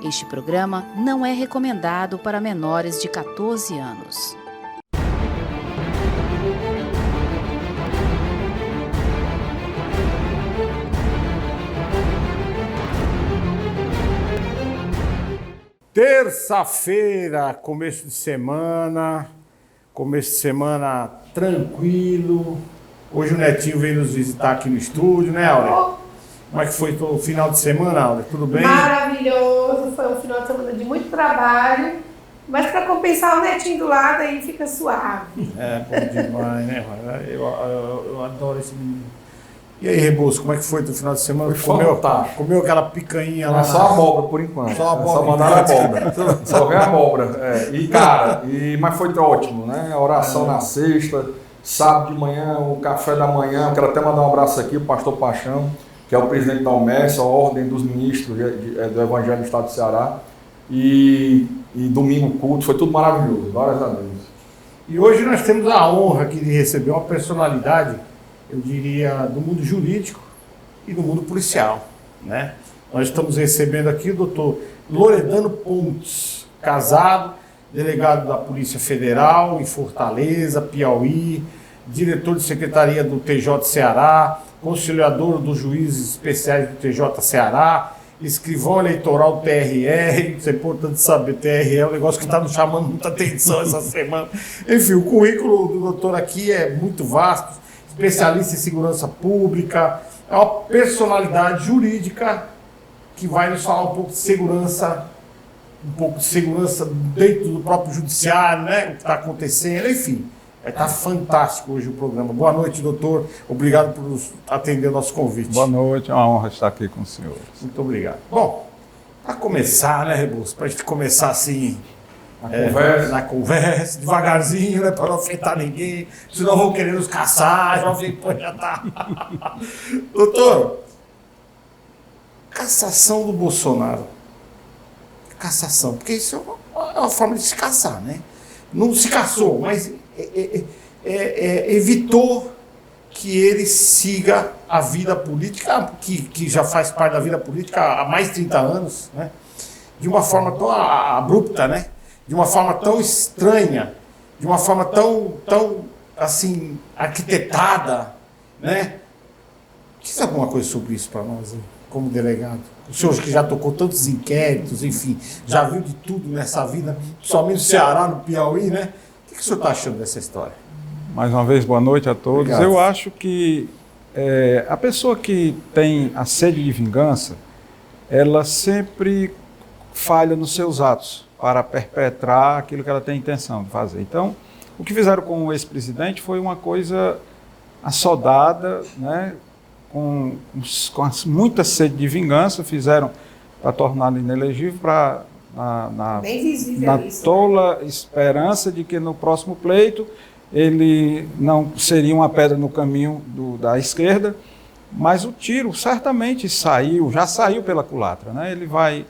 Este programa não é recomendado para menores de 14 anos. Terça-feira, começo de semana tranquilo. Hoje o Netinho veio nos visitar aqui no estúdio, né, Áurea? Como é que foi o final de semana, Áurea? Tudo bem? Maravilhoso, foi um final de semana de muito trabalho, mas para compensar o Netinho do lado aí fica suave. É, bom demais, né? Eu adoro esse menino. E aí, Rebouço, como é que foi o final de semana? Comeu aquela picanha lá? Só abóbora, por enquanto. Só mandaram abóbora. Só veio abóbora. E, cara, mas foi ótimo, né? A oração na sexta, sábado de manhã, o café da manhã. Eu quero até mandar um abraço aqui ao pastor Paixão, que é o presidente da UMES, a Ordem dos Ministros do Evangelho do Estado do Ceará. E domingo culto, foi tudo maravilhoso, glórias a Deus. E hoje nós temos a honra aqui de receber uma personalidade, eu diria, do mundo jurídico e do mundo policial, né? Nós estamos recebendo aqui o doutor Loredano Pontes, casado, delegado da Polícia Federal em Fortaleza, Piauí, diretor de secretaria do TJ Ceará, conciliador dos juízes especiais do TJ Ceará, escrivão eleitoral do TRE, isso é importante saber, TRE é um negócio que está nos chamando muita atenção essa semana. Enfim, o currículo do doutor aqui é muito vasto, especialista em segurança pública, é uma personalidade jurídica que vai nos falar um pouco de segurança dentro do próprio judiciário, né? O que está acontecendo, enfim. Vai estar fantástico hoje o programa. Boa noite, doutor. Obrigado por nos atender o nosso convite. Boa noite, é uma honra estar aqui com os senhores. Muito obrigado. Bom, para começar, né, Rebouço? Para a gente começar assim, na conversa, devagarzinho, né, para não afetar ninguém, senão vão querer nos caçar, já tá. Doutor, cassação do Bolsonaro. Cassação, porque isso é uma forma de se caçar, né? Não se caçou, mas evitou que ele siga a vida política, que já faz parte da vida política há mais de 30 anos, né? De uma forma tão abrupta, né? De uma forma tão estranha, de uma forma tão assim, arquitetada, né? Diz alguma coisa sobre isso para nós, hein, como delegado? O senhor que já tocou tantos inquéritos, enfim, já viu de tudo nessa vida, principalmente no Ceará, no Piauí, né? O que o senhor está achando dessa história? Mais uma vez, boa noite a todos. Obrigado. Eu acho que a pessoa que tem a sede de vingança, ela sempre falha nos seus atos para perpetrar aquilo que ela tem intenção de fazer. Então, o que fizeram com o ex-presidente foi uma coisa assodada, né, com muita sede de vingança, fizeram para torná-lo inelegível, na tola esperança de que no próximo pleito ele não seria uma pedra no caminho da esquerda, mas o tiro certamente já saiu pela culatra, né? Ele vai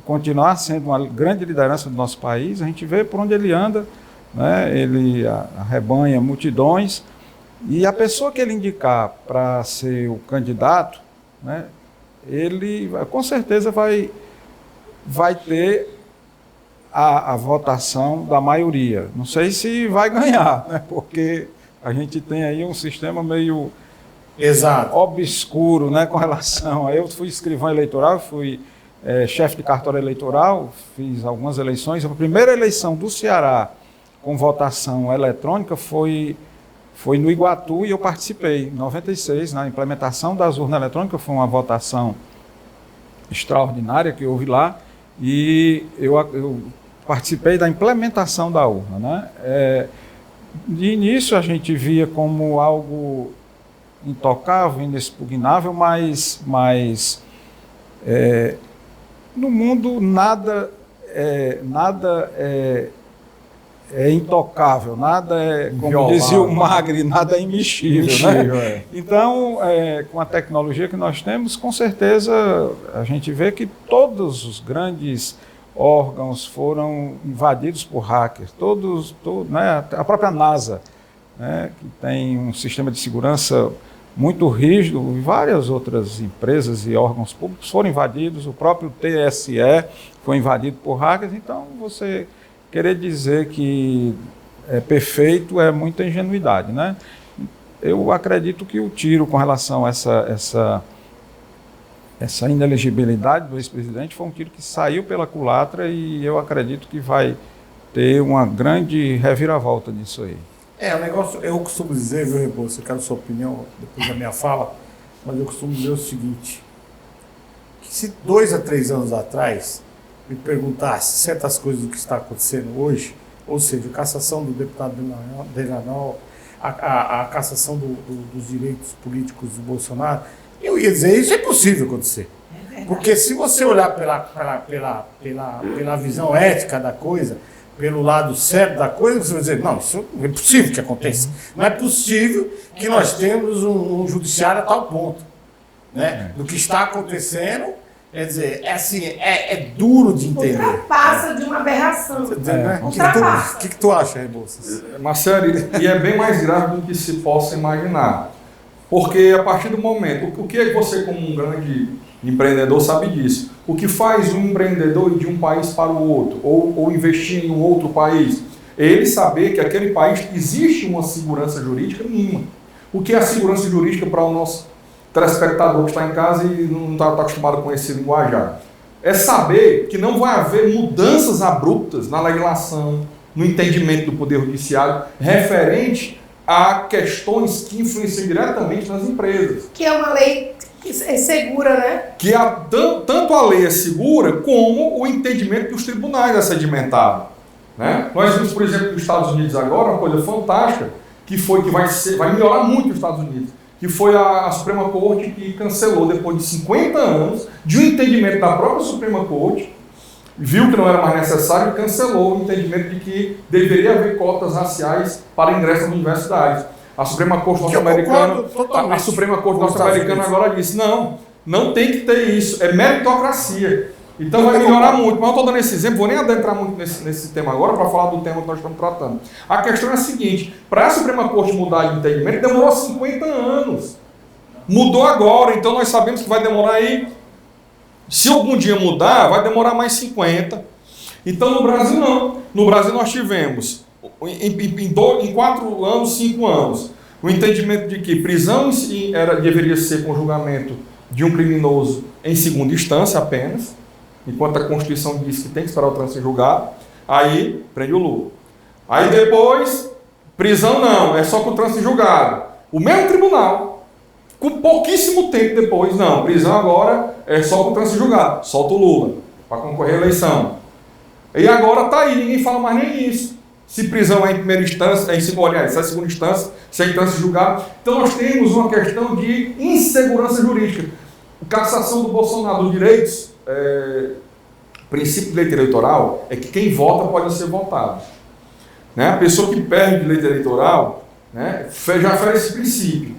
continuar sendo uma grande liderança do nosso país. A gente vê por onde ele anda, né? Ele arrebanha multidões, e a pessoa que ele indicar para ser o candidato, né, ele com certeza vai ter a votação da maioria. Não sei se vai ganhar, né, porque a gente tem aí um sistema meio obscuro, né, com relação a... Eu fui escrivão eleitoral, fui chefe de cartório eleitoral, fiz algumas eleições. A primeira eleição do Ceará com votação eletrônica foi no Iguatu, e eu participei, em 96, na implementação das urnas eletrônicas. Foi uma votação extraordinária que houve lá, e eu participei da implementação da urna, né? De início a gente via como algo intocável, inexpugnável, mas no mundo nada é intocável, nada é, como inviolável, dizia o Magri, nada é imexível, né? Então, com a tecnologia que nós temos, com certeza a gente vê que todos os grandes órgãos foram invadidos por hackers, né? A própria NASA, né, que tem um sistema de segurança muito rígido, e várias outras empresas e órgãos públicos foram invadidos, o próprio TSE foi invadido por hackers, então você querer dizer que é perfeito é muita ingenuidade, né? Eu acredito que o tiro com relação a essa inelegibilidade do ex-presidente foi um tiro que saiu pela culatra e eu acredito que vai ter uma grande reviravolta nisso aí. O negócio, eu costumo dizer, viu, Rebouças, eu quero a sua opinião depois da minha fala, mas eu costumo dizer o seguinte, que se 2 a 3 anos atrás me perguntasse certas coisas do que está acontecendo hoje, ou seja, a cassação do deputado Delanol, a cassação dos direitos políticos do Bolsonaro, eu ia dizer, isso é impossível acontecer. Porque se você olhar pela visão ética da coisa, pelo lado certo da coisa, você vai dizer, não, isso é impossível que aconteça. Não é possível que nós temos um judiciário a tal ponto, né? Do que está acontecendo, quer dizer, é duro de entender. Ultrapassa de uma aberração. O que tu acha, Rebouças? Marcelo, e é bem mais grave do que se possa imaginar. Porque a partir do momento, o que é que você como um grande empreendedor sabe disso? O que faz um empreendedor ir de um país para o outro, ou investir em um outro país? É ele saber que aquele país existe uma segurança jurídica mínima. O que é a segurança jurídica para o nosso telespectador que está em casa e não está acostumado com esse linguajar? É saber que não vai haver mudanças abruptas na legislação, no entendimento do Poder Judiciário, referente a questões que influenciam diretamente nas empresas. Que é uma lei segura, né? Que tanto a lei é segura, como o entendimento dos tribunais é sedimentado. Né? Nós vimos, por exemplo, nos Estados Unidos agora, uma coisa fantástica, que vai melhorar muito os Estados Unidos, que foi a Suprema Corte que cancelou, depois de 50 anos, de um entendimento da própria Suprema Corte, viu que não era mais necessário e cancelou o entendimento de que deveria haver cotas raciais para ingresso nas universidades. A Suprema Corte norte-americana agora disse, não tem que ter isso, é meritocracia. Então vai melhorar muito, mas eu estou dando esse exemplo, vou nem adentrar muito nesse tema agora para falar do tema que nós estamos tratando. A questão é a seguinte, para a Suprema Corte mudar de entendimento demorou 50 anos. Mudou agora, então nós sabemos que vai demorar aí, se algum dia mudar, vai demorar mais 50. Então no Brasil não. No Brasil nós tivemos em 4 anos, 5 anos, o entendimento de que prisão deveria ser com julgamento de um criminoso em segunda instância apenas, enquanto a Constituição diz que tem que esperar o trânsito em julgado, aí prende o Lula. Aí depois, prisão não, é só com o trânsito em julgado. O mesmo tribunal, com pouquíssimo tempo depois, não, prisão agora é só com o trânsito em julgado, solta o Lula para concorrer à eleição. E agora está aí, ninguém fala mais nem isso. Se prisão é em primeira instância, se é em segunda instância, se é em trânsito julgado. Então nós temos uma questão de insegurança jurídica. A cassação do Bolsonaro dos direitos, o princípio de direito eleitoral é que quem vota pode ser votado. Né? A pessoa que perde direito eleitoral, né, já faz esse princípio.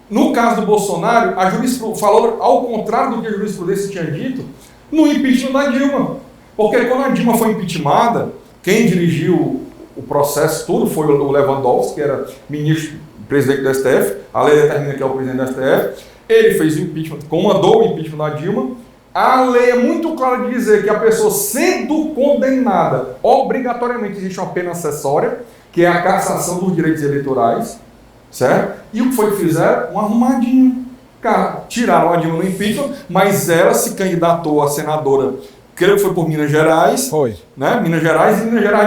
No caso do Bolsonaro, a jurisprudência falou ao contrário do que a jurisprudência tinha dito no impeachment da Dilma. Porque quando a Dilma foi impeachmentada, quem dirigiu o processo todo foi o Lewandowski, que era presidente do STF, a lei determina que é o presidente do STF, ele fez o impeachment, comandou o impeachment da Dilma. A lei é muito clara de dizer que a pessoa sendo condenada, obrigatoriamente existe uma pena acessória, que é a cassação dos direitos eleitorais, certo? E o que foi que fizeram? Um arrumadinho. Cara, tiraram a Dilma no impeachment, mas ela se candidatou a senadora, creio que foi por Minas Gerais. Foi. Né? Minas Gerais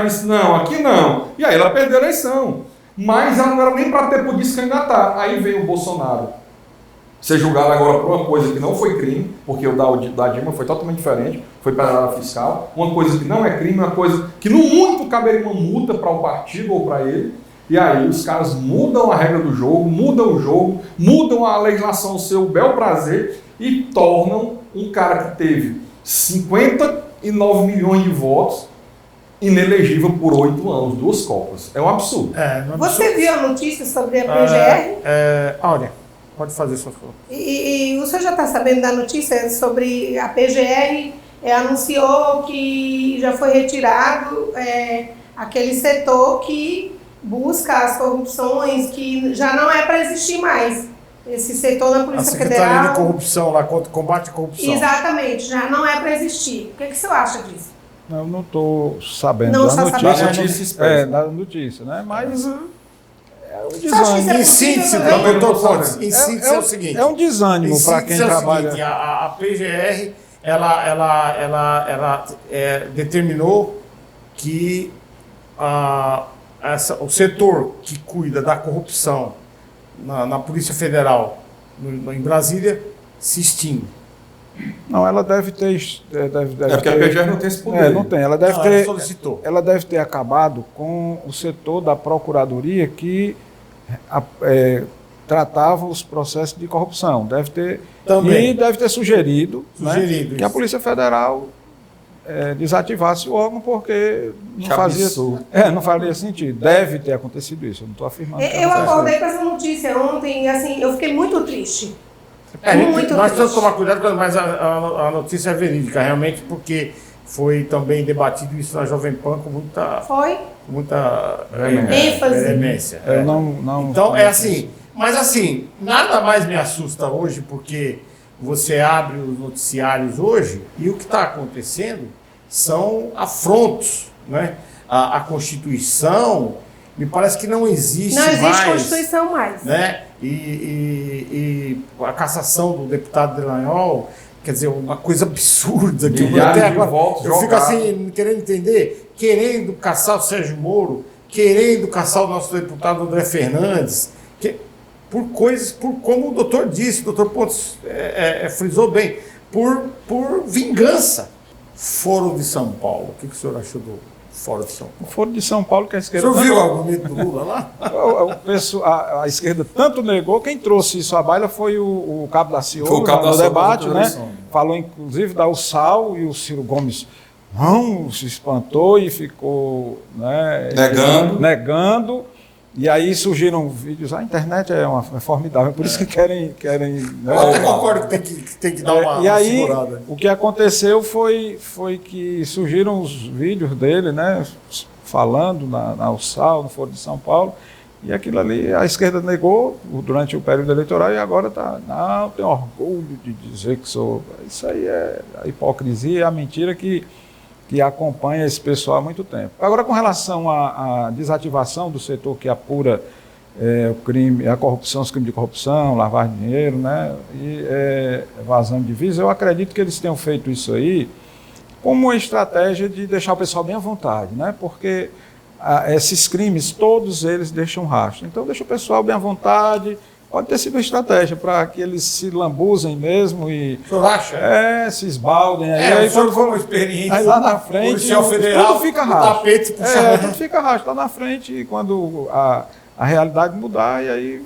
disse, não, aqui não. E aí ela perdeu a eleição. Mas ela não era nem para ter podido se candidatar. Aí veio o Bolsonaro ser julgado agora por uma coisa que não foi crime, porque o da Dilma foi totalmente diferente, foi para a área fiscal. Uma coisa que não é crime, uma coisa que no muito caberia uma multa para o partido ou para ele. E aí os caras mudam a regra do jogo, mudam a legislação ao seu bel prazer e tornam um cara que teve 59 milhões de votos inelegível por 8 anos, 2 Copas. É um absurdo. Você viu a notícia sobre a PGR? Olha, pode fazer sua foto. E o senhor já está sabendo da notícia sobre a PGR? Anunciou que já foi retirado aquele setor que busca as corrupções, que já não é para existir mais. Esse setor da A Polícia Secretaria Federal... de Corrupção, lá, contra o combate à corrupção. Exatamente, já não é para existir. O que você acha disso? Eu não estou sabendo Não da está notícia. sabendo? Da notícia expressa. Da notícia, né? Mas é um Você acha que isso desânimo. é Em síntese, possível também? doutor Não, Pontes, em síntese é o seguinte. É um desânimo Em para síntese quem é o trabalha. seguinte, a PGR, ela determinou que o setor que cuida da corrupção na Polícia Federal em Brasília se extingue. Não, ela deve ter. Porque a PGR não tem esse poder. Não tem. Ela deve Ela ter. solicitou. Ela deve ter acabado com o setor da Procuradoria que tratava os processos de corrupção. Deve ter. Também. E deve ter sugerido, né, Sugerido que a isso. Polícia Federal desativasse o órgão porque Que absurdo. não faria sentido. Deve ter acontecido isso. Eu não estou afirmando. que Eu aconteceu. acordei com essa notícia ontem, assim, eu fiquei muito triste. Muito Nós temos triste. que tomar cuidado, mas a notícia é verídica, realmente, porque foi também debatido isso na Jovem Pan com Foi? muita ênfase. veemência. Eu não. Então, é assim, mas assim, nada mais me assusta hoje, porque você abre os noticiários hoje e o que está acontecendo são afrontos, né? A Constituição, me parece que não existe Não existe mais, Constituição mais. né? E a cassação do deputado Delanhol, quer dizer, uma coisa absurda. Que Milhares de votos eu fico jogados. assim, querendo entender, querendo caçar o Sérgio Moro, querendo caçar o nosso deputado André Fernandes, por coisas, como o doutor disse, o doutor Pontes frisou bem, por vingança. Foro de São Paulo, o que o senhor achou do Foro de São Paulo? O Foro de São Paulo que a O esquerda. senhor viu o argumento do Lula lá? A esquerda tanto negou, quem trouxe isso à baila foi o Cabo da Ciolo Foi o Cabo no da Ciolo debate, da né? eleição. Falou inclusive da Ursal e o Ciro Gomes não se espantou e ficou, né, negando. E aí surgiram vídeos, a internet é formidável, por isso que querem né? Eu concordo que tem que dar uma E aí, segurada. o que aconteceu foi que surgiram os vídeos dele, né, falando na Ursal, no Foro de São Paulo, e aquilo ali a esquerda negou durante o período eleitoral e agora não, tenho orgulho de dizer que sou. Isso aí é a hipocrisia, a mentira que acompanha esse pessoal há muito tempo. Agora, com relação à desativação do setor que apura o crime, a corrupção, os crimes de corrupção, lavagem de dinheiro, né, e evasão de divisas, eu acredito que eles tenham feito isso aí como uma estratégia de deixar o pessoal bem à vontade, né, porque esses crimes, todos eles deixam rastro. Então, deixa o pessoal bem à vontade. Pode ter sido uma estratégia para que eles se lambuzem mesmo e O senhor acha? se esbaldem. O senhor foi uma experiência. Aí lá na frente, Policial Federal, tudo fica o rastro. tapete puxando. Tudo fica rastro lá na frente e quando a realidade mudar, e aí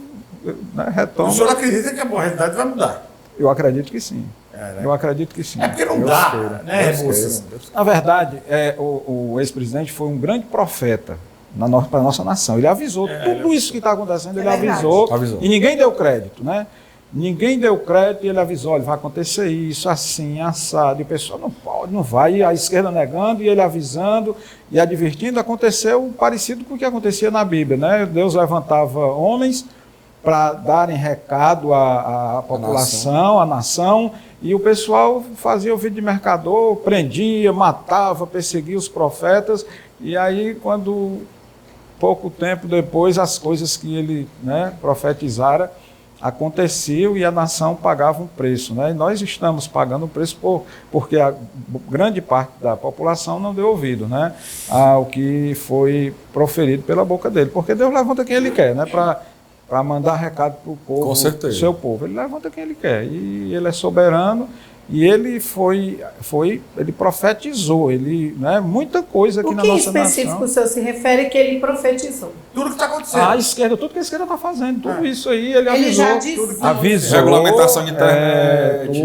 retoma. O senhor acredita que a realidade vai mudar? Eu acredito que sim. Né? Eu acredito que sim. É porque não Eu dá, espero. né, Eu Rebouças? espero. Na verdade, o ex-presidente foi um grande profeta para a nossa nação. Ele avisou tudo isso que está acontecendo, ele verdade. avisou. E ninguém deu crédito, né? Ninguém deu crédito e ele avisou, olha, vai acontecer isso, assim, assado. E o pessoal não pode, não vai. E a esquerda negando e ele avisando e advertindo. Aconteceu parecido com o que acontecia na Bíblia, né? Deus levantava homens para darem recado à população, à nação, e o pessoal fazia o vídeo de mercador, prendia, matava, perseguia os profetas, e aí quando pouco tempo depois as coisas que ele, né, profetizara aconteciam e a nação pagava um preço, né? E nós estamos pagando um preço porque a grande parte da população não deu ouvido, né, ao que foi proferido pela boca dele, porque Deus levanta quem ele quer, né, para mandar recado para o povo, Com certeza. seu povo. Ele levanta quem ele quer e ele é soberano. E ele ele profetizou, né, muita coisa aqui O na que em nossa específico nação. o senhor se refere que ele profetizou? Tudo que está acontecendo. A esquerda, tudo que a esquerda está fazendo, tudo isso aí, ele avisou. já disse tudo, tudo. avisou. Regulamentação de internet.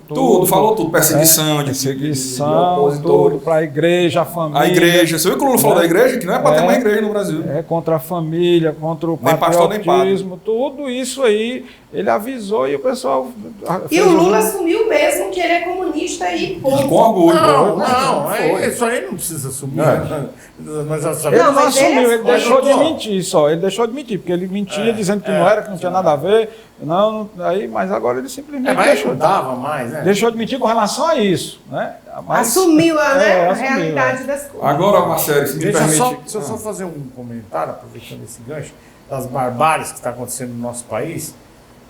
Tudo, falou tudo. Perseguição, de tudo opositores. para a igreja, a família. A igreja. Você viu que o Lula falou da igreja? Que não é para ter uma igreja no Brasil. Contra a família, contra o Nem pastor, nem patriotismo, tudo isso aí ele avisou e o pessoal... E o Lula assumiu mesmo que ele é comunista e ponto. Com orgulho. Isso aí não precisa assumir. Nós já Ele sabemos. não mas assumiu, ele ele deixou de doutor. mentir só. Ele deixou de mentir, porque ele mentia dizendo que não era, que não tinha nada a ver. Aí, mas agora ele simplesmente Mas deixou, ajudava mais, né? deixou de mentir com relação a isso. Né? Mas, Assumiu a assumiu, realidade das coisas. Agora, Marcelo, se me Deixa permite... eu só fazer um comentário, aproveitando esse gancho, das barbáries que está acontecendo no nosso país.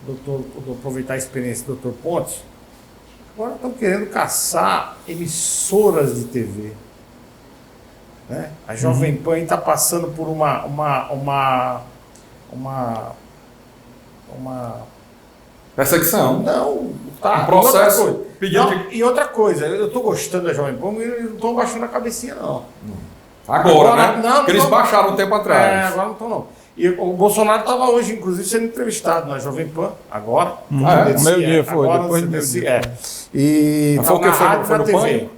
Vou aproveitar a experiência do Dr. Pontes. Agora estão querendo caçar emissoras de TV. Né? A Jovem Pan está passando por uma Perseguição. Não, tá. Um processo E outra coisa, pedindo não, e outra coisa, eu estou gostando da Jovem Pan, e eles não estão baixando a cabecinha, não. Agora, né? Não, Porque eles não. baixaram um tempo atrás. Agora não estão, não. E o Bolsonaro estava hoje, inclusive, sendo entrevistado na Jovem Pan, agora. meio-dia foi, agora depois no do CDC, meio-dia. E Mas foi o tava que? na rádio, Foi na no TV. Pânico?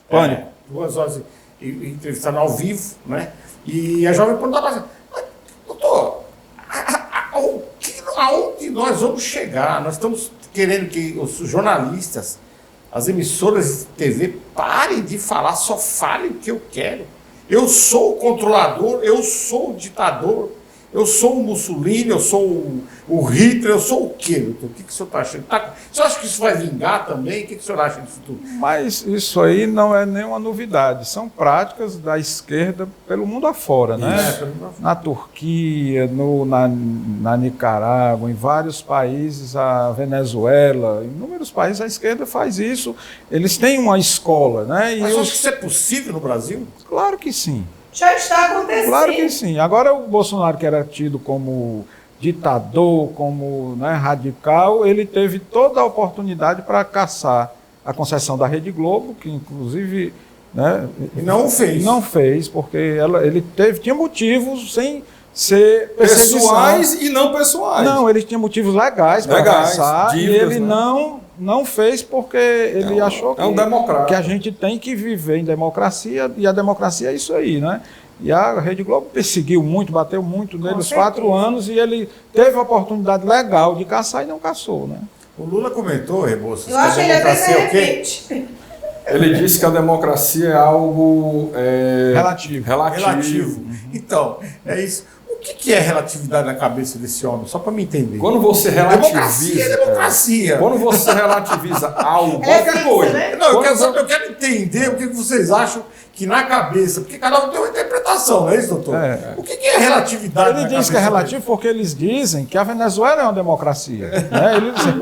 Pânico. 2 horas entrevistando ao vivo, né? E a Jovem Pan estava assim, doutor, aonde nós vamos chegar? Nós estamos querendo que os jornalistas, as emissoras de TV parem de falar, só falem o que eu quero. Eu sou o controlador, eu sou o ditador, eu sou o Mussolini, eu sou o Hitler, eu sou o quê, doutor? O que o senhor está achando? O senhor acha que isso vai vingar também? O que o senhor acha disso tudo? Mas isso aí não é nenhuma novidade. São práticas da esquerda pelo mundo afora, né? Na Turquia, na Nicarágua, em vários países, a Venezuela, em inúmeros países a esquerda faz isso. Eles têm uma escola, né? E Mas acha que isso é possível no Brasil? Claro que sim. Já está acontecendo. Claro que sim. Agora o Bolsonaro, que era tido como ditador, como radical, ele teve toda a oportunidade para caçar a concessão da Rede Globo, que inclusive E não o fez. não fez, porque ele tinha motivos sem ser perseguição. Pessoais e não pessoais. Não, ele tinha motivos legais para Legais, caçar, e dívidas, ele né? não fez porque ele achou é um democrata. que a gente tem que viver em democracia, e a democracia é isso aí, né? E a Rede Globo perseguiu muito, bateu muito nele os 4 anos, e ele teve a oportunidade legal de caçar e não caçou, né? O Lula comentou, Rebouças, Eu acho que ele até se arrepende. Ele disse que a democracia é algo Relativo. relativo. Então, é isso. O que é relatividade na cabeça desse homem? Só para me entender. Quando você Democracia é relativiza... democracia. Quando você relativiza algo, É qualquer fixa, coisa... né? Não, eu quero entender o que vocês acham que na cabeça, porque cada um tem uma interpretação, não é isso, doutor? O que é relatividade Ele na diz cabeça que é dele? relativo porque eles dizem que a Venezuela é uma democracia. Né? Eles dizem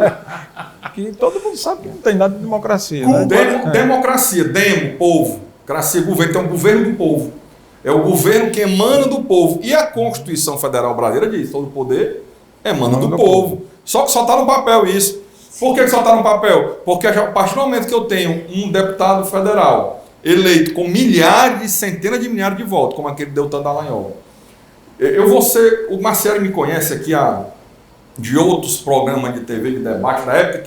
que todo mundo sabe que não tem nada de democracia. Né? Democracia, povo. Cracia, governo. Então, o governo do povo. É o governo que emana do povo. E a Constituição Federal Brasileira diz, todo poder emana do povo. Só que só está no papel isso. Por que só está no papel? Porque a partir do momento que eu tenho um deputado federal eleito com milhares, centenas de milhares de votos, como aquele Deltan Dallagnol, o Marcelo me conhece aqui de outros programas de TV de debate, na época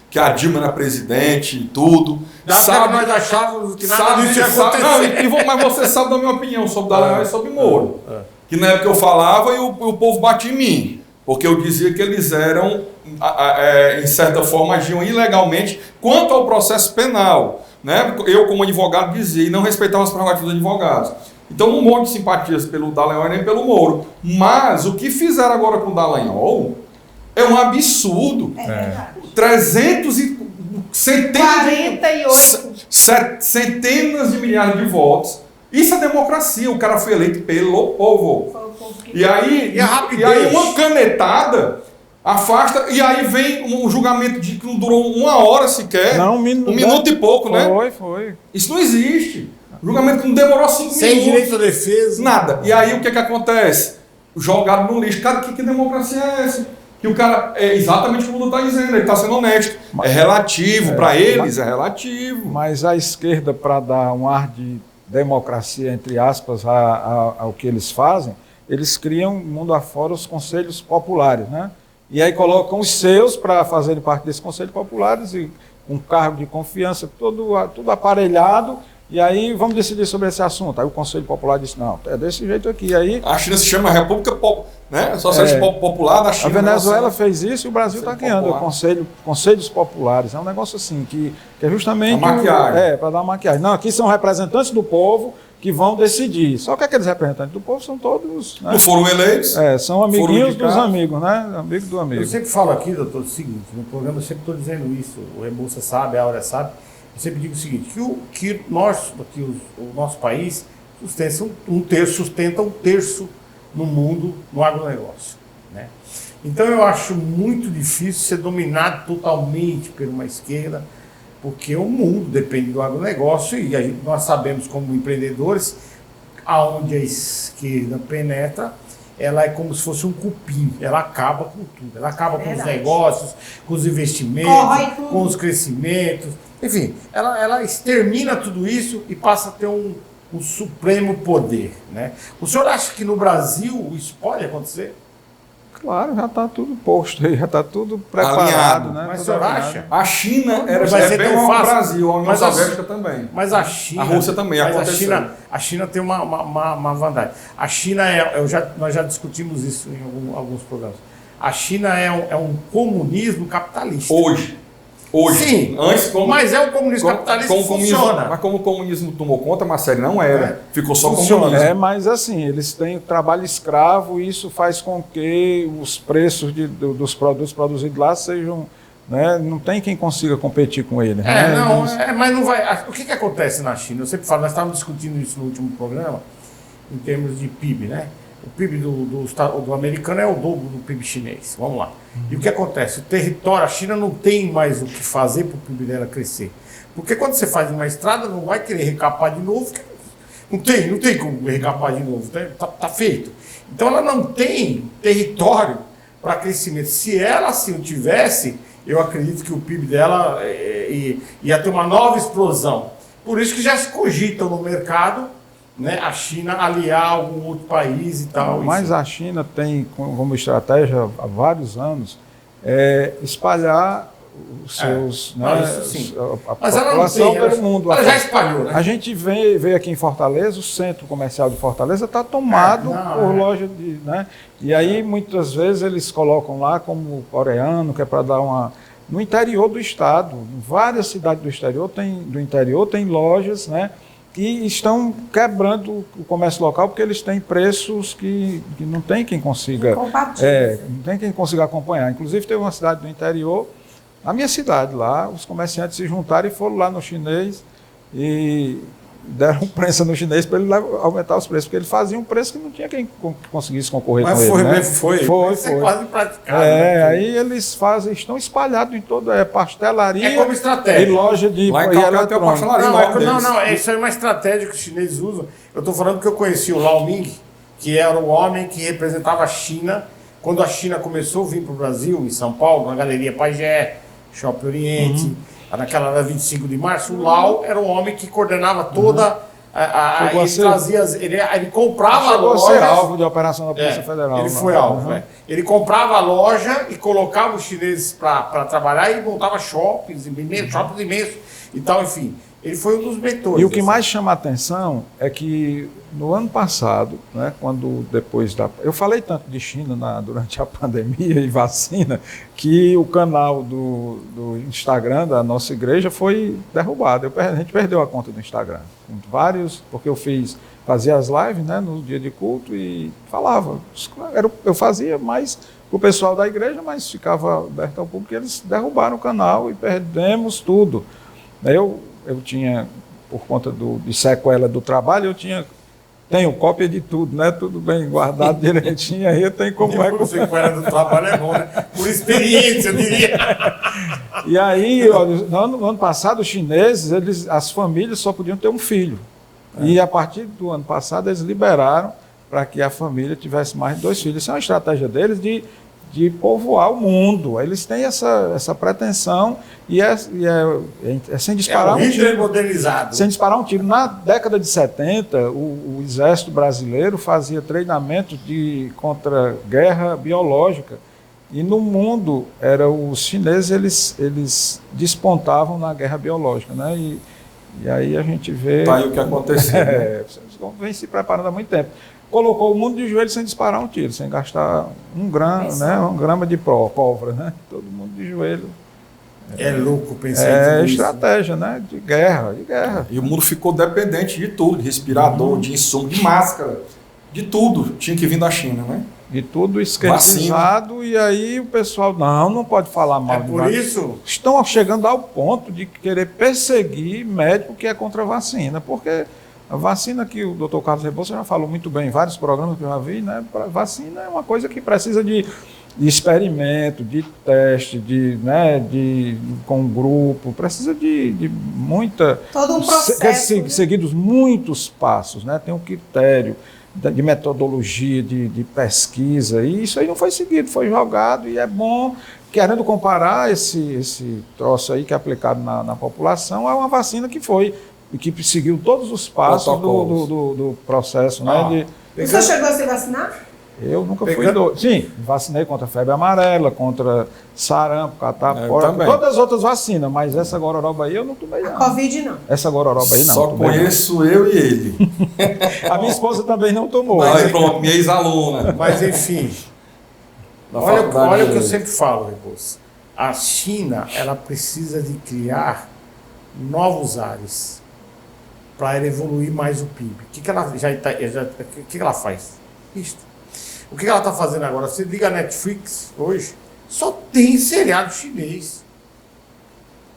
que a Dilma era presidente e tudo. Sabe, nós achávamos que nada disso ia acontecer. Mas você sabe da minha opinião sobre Dallagnol e sobre Moro. Que na época eu falava e o povo batia em mim. Porque eu dizia que eles eram, em certa forma, agiam ilegalmente quanto ao processo penal. Né? Eu, como advogado, dizia e não respeitava as prerrogativas dos advogados. Então, não monte de simpatias pelo Dallagnol nem pelo Moro. Mas o que fizeram agora com o Dallagnol é um absurdo. É verdade. 300 e centenas de milhares de votos. Isso é democracia. O cara foi eleito pelo povo. E aí uma canetada afasta, e aí vem um julgamento que não durou 1 hora sequer. Não, um minuto e pouco, né? Foi. Isso não existe. Julgamento que não demorou 5 Sem minutos. direito à defesa. Nada. E aí o que acontece? Jogado no lixo. Cara, que democracia é essa? Que o cara, é exatamente como o Lula está dizendo, ele está sendo honesto. É relativo, para eles é relativo. Mas a esquerda, para dar um ar de democracia, entre aspas, ao que eles fazem, eles criam, mundo afora, os conselhos populares, né? E aí colocam os seus para fazerem parte desses conselhos populares, e com cargo de confiança, tudo aparelhado, E aí vamos decidir sobre esse assunto. Aí o Conselho Popular disse, não, é desse jeito aqui. Aí, A China se chama República né? Socialista Popular da a China. Venezuela fez isso e o Brasil está Conselho criando Popular. Conselhos Populares. É um negócio assim, que é justamente... A maquiagem. para dar uma maquiagem. Não, aqui são representantes do povo que vão decidir. Só que aqueles representantes do povo são todos... Né? Não foram eleitos. São amiguinhos dos indicados. amigos, né? Amigo do amigo. Eu sempre falo aqui, doutor, o seguinte, no programa eu sempre estou dizendo isso, o Rebouça sabe, a Áurea sabe, eu sempre digo o seguinte, que o nosso país sustenta um terço no mundo no agronegócio. Né? Então eu acho muito difícil ser dominado totalmente por uma esquerda, porque o mundo depende do agronegócio e nós sabemos como empreendedores, aonde a esquerda penetra, ela é como se fosse um cupim, ela acaba com tudo, ela acaba com os negócios, com os investimentos, com os crescimentos, enfim, ela extermina tudo isso e passa a ter um supremo poder. Né? O senhor acha que no Brasil isso pode acontecer? Claro, já está tudo posto aí, já está tudo preparado. Alinhado. Né? Mas o Tudo senhor alinhado. acha? A China era Vai ser bem tão como o fácil. Brasil, a União Mas Soviética também. Mas a China... A Rússia também mas aconteceu. a China tem uma vantagem. A China nós já discutimos isso em alguns programas. A China é um comunismo capitalista. Hoje. Sim, mas é um comunismo capitalista que funciona. Mas como o comunismo tomou conta, Marcelo, não era. Ficou só Funciona. comunismo. Mas assim, eles têm trabalho escravo e isso faz com que os preços dos produtos produzidos lá sejam... Né, não tem quem consiga competir com ele. Né? Mas não vai... O que acontece na China? Eu sempre falo, nós estávamos discutindo isso no último programa, em termos de PIB, né? O PIB do americano é o dobro do PIB chinês. Vamos lá. E o que acontece? O território, a China não tem mais o que fazer para o PIB dela crescer. Porque quando você faz uma estrada, não vai querer recapar de novo. Não tem como recapar de novo. Tá feito. Então ela não tem território para crescimento. Se ela assim o tivesse, eu acredito que o PIB dela ia ter uma nova explosão. Por isso que já se cogitam no mercado, né, a China aliar algum outro país e tal. Mas a China tem como estratégia há vários anos espalhar os seus... a mas ela população não tem, pelo mundo. Ela já espalhou, né? A gente veio aqui em Fortaleza, o centro comercial de Fortaleza está tomado por loja de... Né? E aí, muitas vezes, eles colocam lá como coreano, que é para dar uma... No interior do estado, várias cidades do interior tem lojas, né, que estão quebrando o comércio local porque eles têm preços que não tem quem consiga... não tem quem consiga acompanhar. Inclusive, teve uma cidade do interior, a minha cidade lá, os comerciantes se juntaram e foram lá no chinês e deram prensa no chinês para ele aumentar os preços, porque ele fazia um preço que não tinha quem conseguisse concorrer com ele. Mas foi. Foi. Quase praticado. Né? Aí eles estão espalhados em toda pastelaria como estratégia. e loja de lá em Calcaia tem uma pastelaria. Não, isso é uma estratégia que os chineses usam. Eu estou falando que eu conheci o Lau Ming, que era o homem que representava a China, quando a China começou a vir para o Brasil, em São Paulo, na Galeria Pajé, Shopping Oriente, naquela era 25 de março, o Lau era o homem que coordenava toda ele comprava a loja. Chegou a ser alvo de operação da Polícia Federal. Ele foi alvo. Ele comprava a loja e colocava os chineses para trabalhar e montava shoppings imensos e tal, enfim. Ele foi um dos mentores. E o que mais chama a atenção é que no ano passado, né, eu falei tanto de China durante a pandemia e vacina, que o canal do Instagram da nossa igreja foi derrubado. A gente perdeu a conta do Instagram. Porque eu fazia as lives, né, no dia de culto e falava. Eu fazia mais para o pessoal da igreja, mas ficava aberto ao público e eles derrubaram o canal e perdemos tudo. Eu tinha, por conta de sequela do trabalho, tenho cópia de tudo, né? Tudo bem guardado direitinho, aí eu tenho como sequela do trabalho é bom, né? Por experiência, eu diria. E aí, no ano passado, os chineses, as famílias só podiam ter um filho. E a partir do ano passado, eles liberaram para que a família tivesse mais de 2 filhos. Isso é uma estratégia deles de povoar o mundo. Eles têm essa pretensão e é sem disparar um tiro. Modernizado. Sem disparar um tiro. Na década de 70, o exército brasileiro fazia treinamento contra guerra biológica. E no mundo, os chineses, eles despontavam na guerra biológica. Né? E aí a gente vê... Tá aí o que aconteceu. Né? Vem se preparando há muito tempo. Colocou o mundo de joelho sem disparar um tiro, sem gastar um grama de pólvora, né? Todo mundo de joelho. É louco pensar em É tudo isso. estratégia, né? De guerra. E o mundo ficou dependente de tudo, de respirador, de insumo, de máscara, de tudo. Tinha que vir da China, né? E tudo esquerdizado, e aí o pessoal, não pode falar mal. É por isso... Estão chegando ao ponto de querer perseguir médico que é contra a vacina, porque a vacina que o Dr. Carlos Rebouça já falou muito bem em vários programas que eu já vi, né? Vacina é uma coisa que precisa de experimento, de teste, com grupo, precisa de muita... Todo um processo. Seguidos muitos passos, né? Tem um critério de metodologia, de pesquisa, e isso aí não foi seguido, foi jogado, e é bom, querendo comparar esse troço aí que é aplicado na população, é uma vacina que seguiu todos os passos do processo, né? Você chegou a se vacinar? Eu nunca fui doido. Sim, vacinei contra febre amarela, contra sarampo, catapora, todas as outras vacinas, mas essa gororoba aí eu não tomei não. Covid não. Essa gororoba aí não. Só conheço eu e ele. A minha esposa também não tomou. Aí pronto, minha ex-aluna. Mas enfim, olha o que eu sempre falo, Rebouça. A China, ela precisa de criar novos ares para ela evoluir mais o PIB. O que ela faz? Isto. O que ela está fazendo agora? Você liga a Netflix hoje, só tem seriado chinês.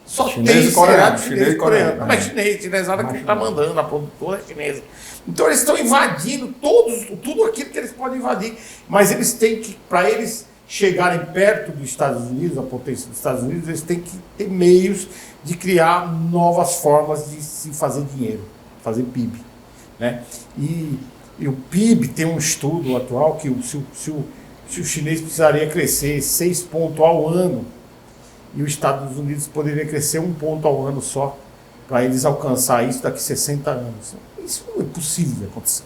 Só tem seriado chinês e coreano. Não, mas chinesada que está mandando, a produtora é chinesa. Então eles estão invadindo tudo aquilo que eles podem invadir. Mas eles têm que, para eles chegarem perto dos Estados Unidos, a potência dos Estados Unidos, eles têm que ter meios de criar novas formas de se fazer dinheiro, fazer PIB. Né? E o PIB tem um estudo atual que se o chinês precisaria crescer 6 pontos ao ano e os Estados Unidos poderia crescer 1 ponto ao ano só para eles alcançar isso daqui a 60 anos. Isso não é possível de acontecer.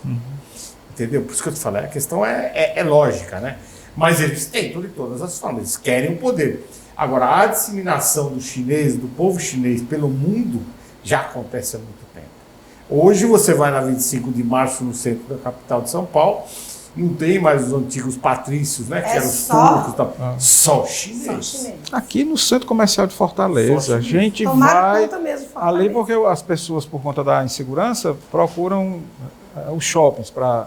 Entendeu? Por isso que eu te falei, a questão é lógica, né? Mas eles tentam de todas as formas, eles querem o poder. Agora, a disseminação do chinês, do povo chinês pelo mundo já acontece há muito tempo. Hoje você vai na 25 de março no centro da capital de São Paulo, não tem mais os antigos patrícios, né? Que eram os turcos, só chinês. Aqui no centro comercial de Fortaleza, a gente vai ali porque as pessoas, por conta da insegurança, procuram os shoppings para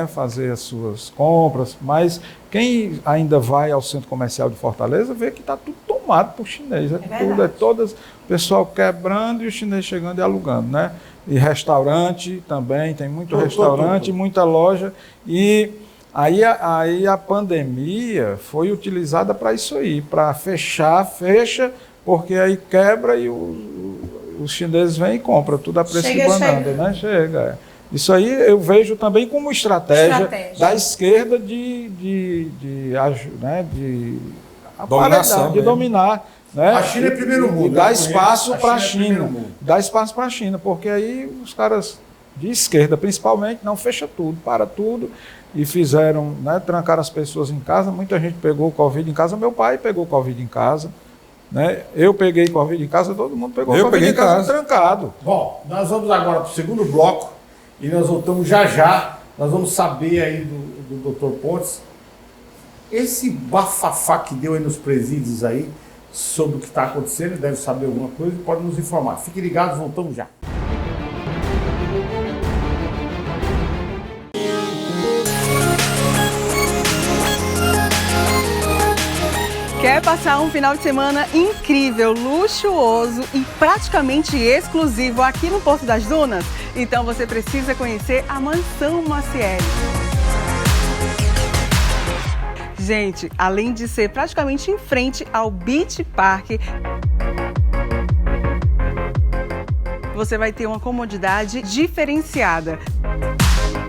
fazer as suas compras, mas quem ainda vai ao centro comercial de Fortaleza vê que está tudo tomado por chinês, o pessoal quebrando e o chinês chegando e alugando, né? E restaurante também, tem muito restaurante, muita loja. E aí a pandemia foi utilizada para isso aí, para fecha, porque aí quebra e os chineses vêm e compram tudo a preço de banana, né? Chega. Isso aí eu vejo também como estratégia da esquerda de dominação, de dominar. Né? A China é primeiro mundo. E dá espaço para a China. Dá espaço para a China, porque aí os caras de esquerda, principalmente, não fecha tudo, para tudo. E fizeram, trancaram as pessoas em casa. Muita gente pegou Covid em casa. Meu pai pegou Covid em casa. Né? Eu peguei Covid em casa, todo mundo pegou Covid em casa trancado. Bom, nós vamos agora para o segundo bloco e nós voltamos já. Nós vamos saber aí do Dr. Pontes esse bafafá que deu aí nos presídios aí, sobre o que está acontecendo, deve saber alguma coisa e pode nos informar. Fiquem ligados, voltamos já. Quer passar um final de semana incrível, luxuoso e praticamente exclusivo aqui no Porto das Dunas? Então você precisa conhecer a Mansão Maciel. Gente, além de ser praticamente em frente ao Beach Park, você vai ter uma comodidade diferenciada.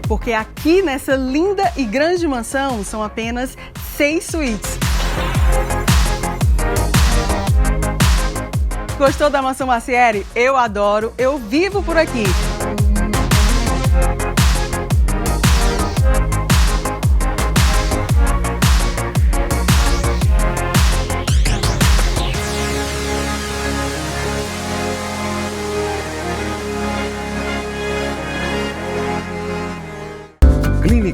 Porque aqui nessa linda e grande mansão são apenas 6 suítes. Gostou da Mansão Maciel? Eu adoro, eu vivo por aqui.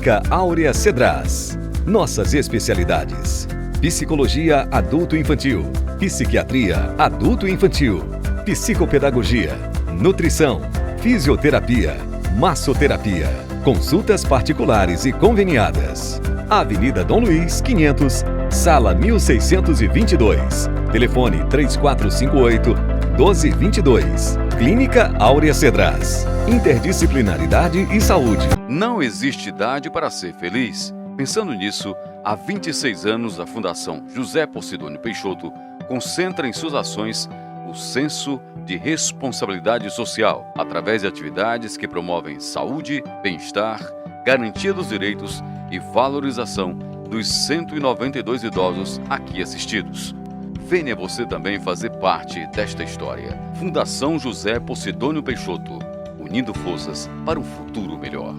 Clínica Áurea Cedras. Nossas especialidades: psicologia adulto-infantil, psiquiatria adulto-infantil, psicopedagogia, nutrição, fisioterapia, massoterapia, consultas particulares e conveniadas. Avenida Dom Luiz, 500, sala 1622. Telefone 3458-1222. Clínica Áurea Cedras. Interdisciplinaridade e saúde. Não existe idade para ser feliz. Pensando nisso, há 26 anos a Fundação José Posidônio Peixoto concentra em suas ações o senso de responsabilidade social, através de atividades que promovem saúde, bem-estar, garantia dos direitos e valorização dos 192 idosos aqui assistidos. Venha você também fazer parte desta história. Fundação José Posidônio Peixoto, unindo forças para um futuro melhor.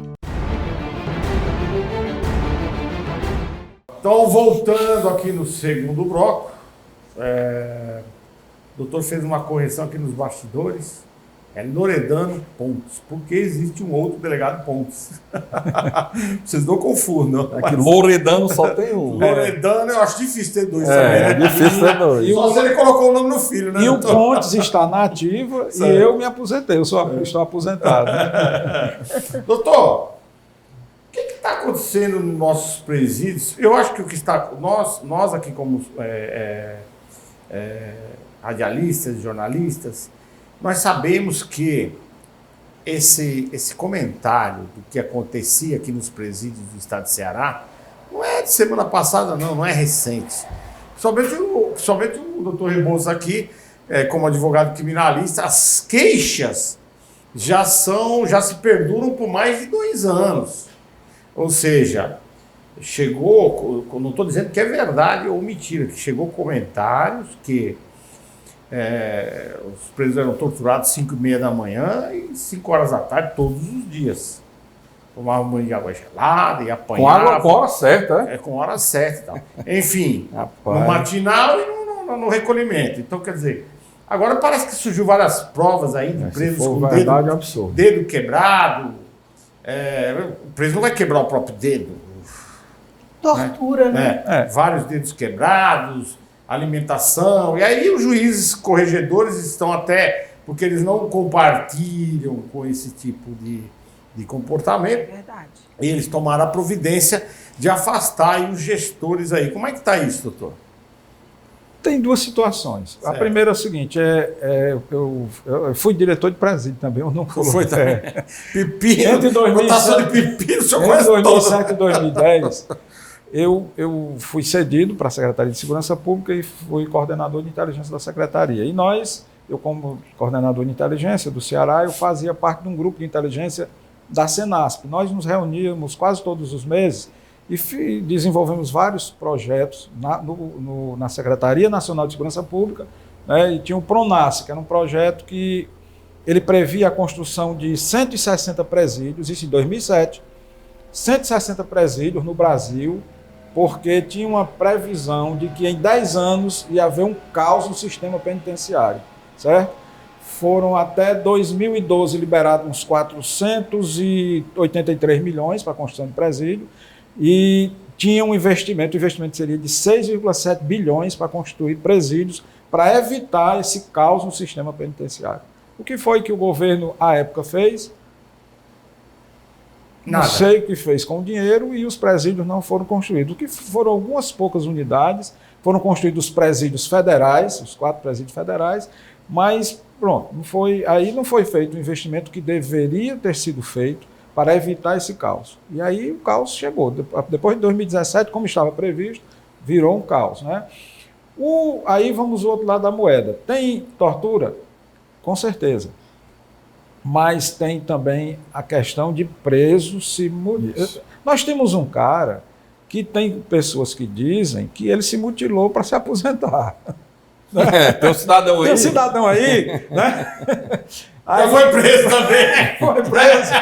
Então, voltando aqui no segundo bloco, o doutor fez uma correção aqui nos bastidores. É Loredano Pontes, porque existe um outro delegado Pontes. Vocês não confundam. Aqui, Loredano só tem um. Loredano, eu acho difícil ter dois também. É difícil ter dois. Só se ele colocou o nome no filho, né? E o Pontes está na ativa e eu me aposentei, estou aposentado. Doutor, o que está acontecendo nos nossos presídios? Eu acho que o que está. Nós aqui, como radialistas, jornalistas, nós sabemos que esse comentário do que acontecia aqui nos presídios do estado de Ceará não é de semana passada, não é recente. Somente o doutor Rebouças aqui, como advogado criminalista, as queixas já se perduram por mais de 2 anos. Ou seja, chegou, não estou dizendo que é verdade ou mentira, que chegou comentários que os presos eram torturados 5h30 da manhã e 5 horas da tarde todos os dias. Tomavam banho de água gelada e apanhavam. Com a hora certa, com a hora certa e tal. Enfim, Rapaz. no matinal e no recolhimento. Então, quer dizer, agora parece que surgiu várias provas aí de presos com dedo quebrado. O preso não vai quebrar o próprio dedo. Tortura, né? Vários dedos quebrados, alimentação. E aí os juízes corregedores estão até, porque eles não compartilham com esse tipo de comportamento. Verdade. E eles tomaram a providência de afastar aí os gestores aí. Como é que está isso, doutor? Tem 2 situações. Certo. A primeira é a seguinte, eu fui diretor de presídio também, eu não coloquei. Foi também. Pepino, entre 2007 e 2010, eu fui cedido para a Secretaria de Segurança Pública e fui coordenador de inteligência da Secretaria. E eu como coordenador de inteligência do Ceará, eu fazia parte de um grupo de inteligência da Senasp. Nós nos reuníamos quase todos os meses e desenvolvemos vários projetos na Secretaria Nacional de Segurança Pública, né, e tinha o PRONASSE, que era um projeto que ele previa a construção de 160 presídios, isso em 2007, 160 presídios no Brasil, porque tinha uma previsão de que em 10 anos ia haver um caos no sistema penitenciário, certo? Foram até 2012 liberados uns 483 milhões para a construção de presídio e tinha um investimento, o investimento seria de 6,7 bilhões para construir presídios para evitar esse caos no sistema penitenciário. O que foi que o governo, à época, fez? Nada. Não sei o que fez com o dinheiro e os presídios não foram construídos. O que foram algumas poucas unidades, foram construídos os presídios federais, os 4 presídios federais, mas pronto, não foi feito o investimento que deveria ter sido feito para evitar esse caos. E aí o caos chegou. Depois de 2017, como estava previsto, virou um caos, né? Aí vamos ao outro lado da moeda. Tem tortura? Com certeza. Mas tem também a questão de preso se mutilar. Nós temos um cara que tem pessoas que dizem que ele se mutilou para se aposentar. Tem um cidadão aí. Tem um cidadão aí, né? Aí foi preso também. Foi preso.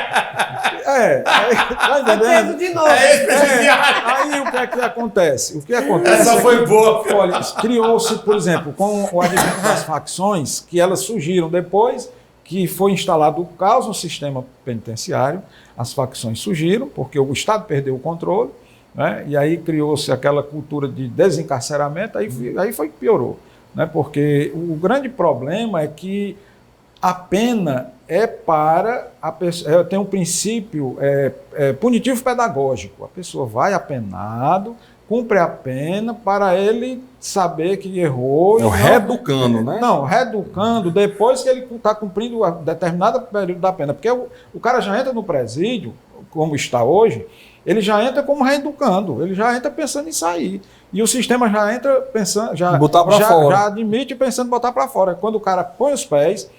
Tá entendendo? Preso de novo. Aí o que é que acontece? O que acontece? Essa foi boa. Olha, criou-se, por exemplo, com o advento das facções, que elas surgiram depois que foi instalado o caos no sistema penitenciário, as facções surgiram, porque o Estado perdeu o controle, né? E aí criou-se aquela cultura de desencarceramento, aí foi que piorou, né? Porque o grande problema é que a pena é para a pessoa, tem um princípio punitivo pedagógico. A pessoa vai apenado, cumpre a pena para ele saber que errou. É o reeducando, né? Não, reeducando depois que ele está cumprindo um determinado período da pena. Porque o cara já entra no presídio, como está hoje, ele já entra como reeducando, ele já entra pensando em sair. E o sistema já entra pensando, já admite pensando em botar para fora. Quando o cara põe os pés,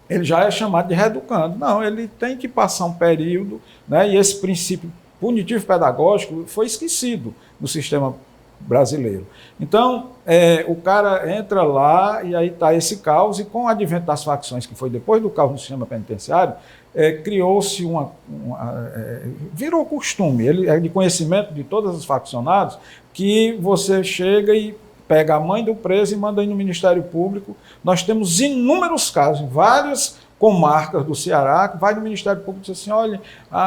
ele já é chamado de reeducando. Não, ele tem que passar um período, né? E esse princípio punitivo pedagógico foi esquecido no sistema brasileiro. Então, o cara entra lá e aí está esse caos, e com o advento das facções, que foi depois do caos no sistema penitenciário, criou-se virou costume, ele é de conhecimento de todos os faccionados, que você chega e pega a mãe do preso e manda ir no Ministério Público. Nós temos inúmeros casos, em várias comarcas do Ceará, que vai no Ministério Público e diz assim, olha,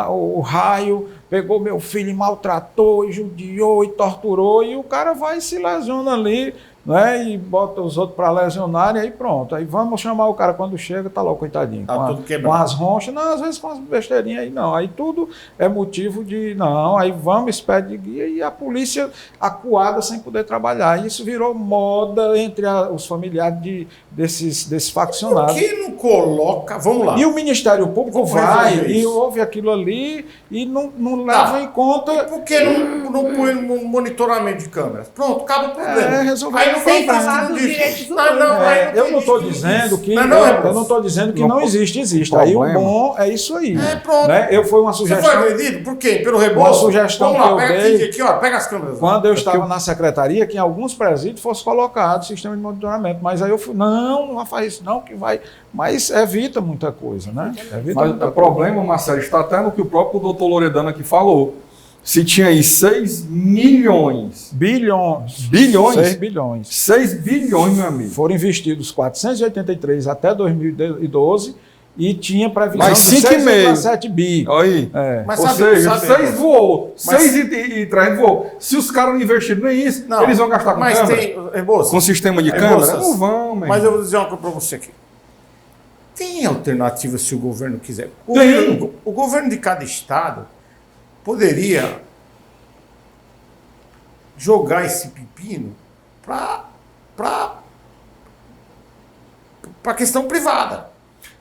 o raio pegou meu filho e maltratou, e judiou, e torturou, e o cara vai e se lesiona ali, né, e bota os outros para lesionar, e aí pronto. Aí vamos chamar o cara quando chega, tá lá o coitadinho, com as ronchas, não, às vezes com as besteirinhas aí não, aí tudo é motivo de, não, aí vamos, espécie de guia, e a polícia acuada sem poder trabalhar. E isso virou moda entre os familiares desses faccionados. Por que não coloca, vamos lá. E o Ministério Público vai e ouve aquilo ali e não leva em conta. E por que não põe um monitoramento de câmeras? Pronto, acaba o problema. Resolveu. Sem falar dos direitos humanos. Eu não estou dizendo que eu não estou dizendo que não existe. Aí o bom é isso aí. Pronto. Né? Foi uma sugestão. Você foi agredido? Por quê? Pelo rebolso? Uma sugestão vamos lá, que eu dei. Aqui, ó, pega as câmeras. Quando eu estava na secretaria, que em alguns presídios fosse colocado sistema de monitoramento. Mas aí eu fui, não faz isso não, que vai. Mas evita muita coisa, né? Mas o problema, Marcelo, está até no que o próprio doutor Loredano aqui falou. Se tinha aí 6 milhões... Bilhões? 6 bilhões. 6 bilhões, meu amigo. Foram investidos 483 até 2012 e tinha previsão mais de 6,5 bi. Aí. Mas ou seja, 6 voou. 6 e 3 voou. Se os caras não investirem nem isso, eles vão gastar com câmera? Com sistema de câmera? Não vão, mas eu vou dizer uma coisa para você aqui. Tem alternativa se o governo quiser. O governo de cada estado poderia jogar esse pepino para a questão privada.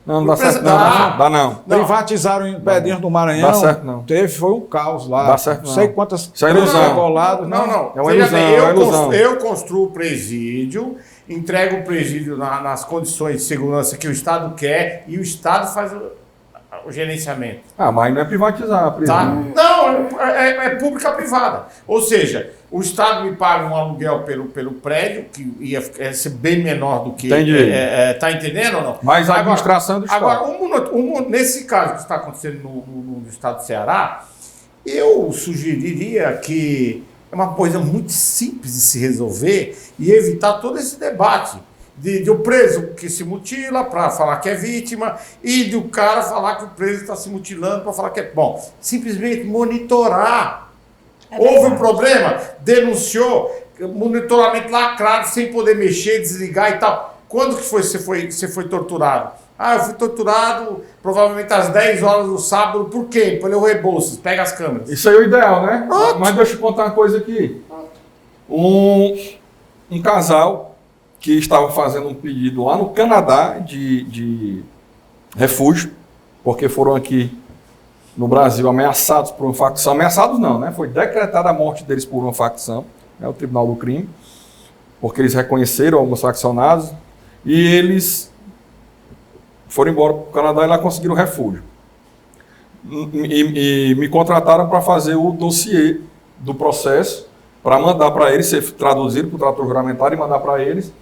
Não dá certo, não. Privatizaram em Pedrinhos do Maranhão. Dá certo, não. Foi um caos lá. Dá certo, não sei quantas isso é ilusão. Regoladas. Não. É uma ilusão. Eu construo o presídio, entrego o presídio nas condições de segurança que o Estado quer e o Estado faz o gerenciamento. Mas não é privatizar a prisão. Tá? Não, é pública-privada. Ou seja, o Estado me paga um aluguel pelo prédio, que ia ser bem menor do que... Entendi. Tá entendendo ou não? Mas a administração do Estado. Agora, nesse caso que está acontecendo no Estado do Ceará, eu sugeriria que é uma coisa muito simples de se resolver e evitar todo esse debate. De o preso que se mutila para falar que é vítima e do cara falar que o preso está se mutilando para falar que é... Bom, simplesmente monitorar. Houve um problema, denunciou, monitoramento lacrado, sem poder mexer, desligar e tal. Quando que você foi torturado? Eu fui torturado provavelmente às 10 horas do sábado. Por quê? Pelo Rebouças. Pega as câmeras. Isso aí é o ideal, né? Mas deixa eu contar uma coisa aqui. Um casal que estava fazendo um pedido lá no Canadá de refúgio, porque foram aqui no Brasil ameaçados por uma facção. Ameaçados não, né? Foi decretada a morte deles por uma facção, né? O Tribunal do Crime, porque eles reconheceram alguns faccionados e eles foram embora para o Canadá e lá conseguiram refúgio. E me contrataram para fazer o dossiê do processo, para mandar para eles, ser traduzido para o trator juramentário e mandar para eles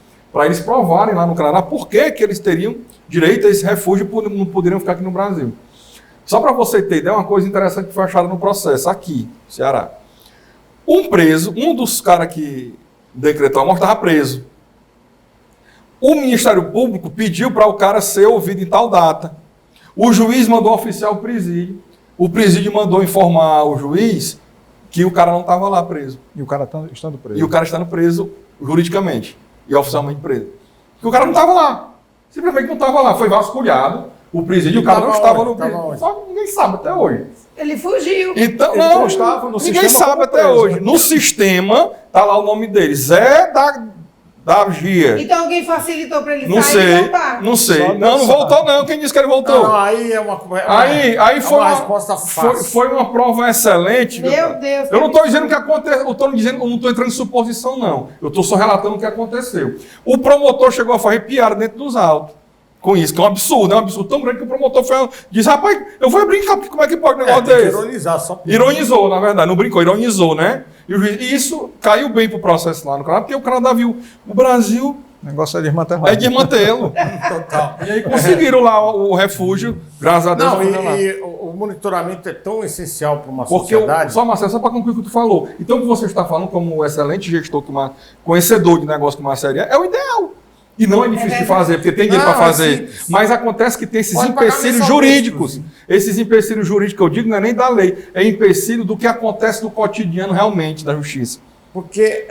provarem lá no Canadá por que eles teriam direito a esse refúgio e não poderiam ficar aqui no Brasil. Só para você ter ideia, uma coisa interessante que foi achada no processo, aqui, no Ceará. Um preso, um dos caras que decretou a morte estava preso. O Ministério Público pediu para o cara ser ouvido em tal data. O juiz mandou oficiar o presídio. O presídio mandou informar o juiz que o cara não estava lá preso. E o cara estando preso. E o cara estando preso juridicamente e oficialmente preso. Que o cara não estava lá. Simplesmente não estava lá. Foi vasculhado o presídio e o cara não estava no presídio. Só que ninguém sabe até hoje. Ele fugiu. Então, Ele não, constava no ninguém sistema sabe como até preso, hoje. né? No sistema, tá lá o nome dele. Zé da Gia. Então alguém facilitou para ele Não sair e sei, voltar. não sei. Só Não Deus voltou sabe. não. Quem disse que ele voltou? Não, aí é uma Aí foi uma uma resposta fácil. foi uma prova excelente. Meu Deus. Eu não estou dizendo o que aconteceu, eu estou dizendo, eu não estou entrando em suposição, não. Eu estou só relatando o que aconteceu. O promotor chegou a fazer piada dentro dos autos. Com isso, que é um absurdo tão grande que o promotor disse, rapaz, eu vou brincar, porque como é que pode um negócio tem que desse? ironizar, só Ironizou, na verdade, não brincou, ironizou, né? E isso caiu bem pro processo lá no Canadá, porque o Canadá viu o Brasil O negócio é desmantelar. é desmantê-lo. total. E aí conseguiram lá o refúgio, graças a Deus. Não, foi lá. e o monitoramento é tão essencial para uma Porque, sociedade. só Marcelo, só para concluir o que tu falou. Então, o que você está falando como excelente gestor, conhecedor de negócio com uma série, é o ideal. E não é difícil de fazer, porque tem dinheiro Não, para fazer. assim, Mas acontece que tem esses pode pagar empecilhos mensalmente, jurídicos. inclusive. Esses empecilhos jurídicos que eu digo não é nem da lei, é empecilho do que acontece no cotidiano realmente da justiça. Porque,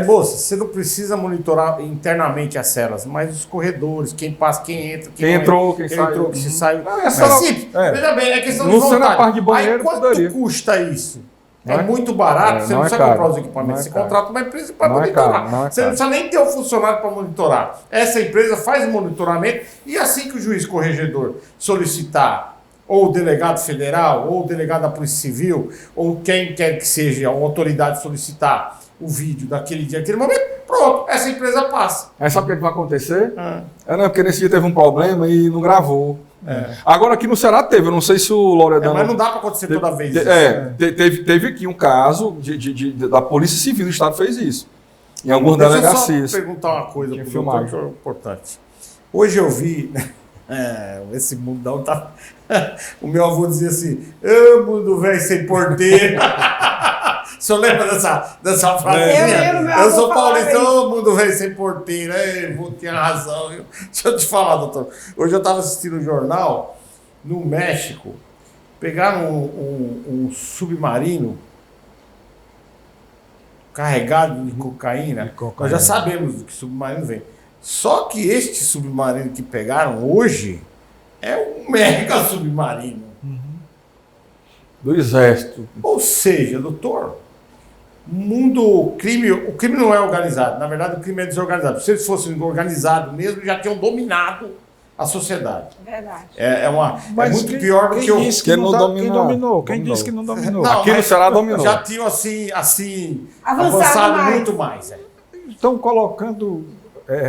moça, você não precisa monitorar internamente as celas, mas os corredores, quem passa, quem entra, Quem entrou, quem saiu. entrou, quem saiu. Não, É cela- simples. é. Veja bem, é questão Não de sendo a vontade. parte de banheiro, Aí, quanto poderia. custa isso? Não É é- muito barato, você não não é precisa caro. comprar os equipamentos, Não é você caro. contrata uma empresa para Não é monitorar. caro, não é Você não caro. precisa nem ter um funcionário para monitorar. Essa empresa faz o monitoramento e assim que o juiz corregedor solicitar, ou o delegado federal, ou o delegado da Polícia Civil, ou quem quer que seja, a autoridade solicitar o vídeo daquele dia, daquele momento, pronto, essa empresa passa. Aí sabe o que vai acontecer? Não, porque nesse dia teve um problema e não gravou. Agora aqui no Ceará teve, eu não sei se o Loredano... Mas não dá para acontecer toda vez. isso. Teve aqui um caso da Polícia Civil do Estado fez isso. Em algumas Deixa delegacias. eu só perguntar uma coisa Tinha pro filmagem. doutor, que é importante. Hoje eu vi... esse mundão tá... O meu avô dizia assim, ô mundo velho sem porteiro. O senhor lembra dessa frasezinha? Eu lembro, meu Eu avô sou falava paulista, isso. ô mundo velho sem porteiro. Ei, vô, tinha razão. Viu? Deixa eu te falar, doutor. Hoje eu estava assistindo um jornal, no México, pegaram um submarino carregado de cocaína. Nós já sabemos do que submarino vem. Só que este submarino que pegaram hoje é um mega submarino. Do Exército. Ou seja, doutor, o crime não é organizado. Na verdade, o crime é desorganizado. Se eles fossem organizados mesmo, já tinham dominado a sociedade. Verdade. É Mas muito quem- pior do quem que o... disse que Quem não não quem dominou? dominou? Quem Dominou. disse que não dominou? Não, Aqui no mas Ceará dominou. Já tinham Avançado avançado mais. muito mais. Estão colocando,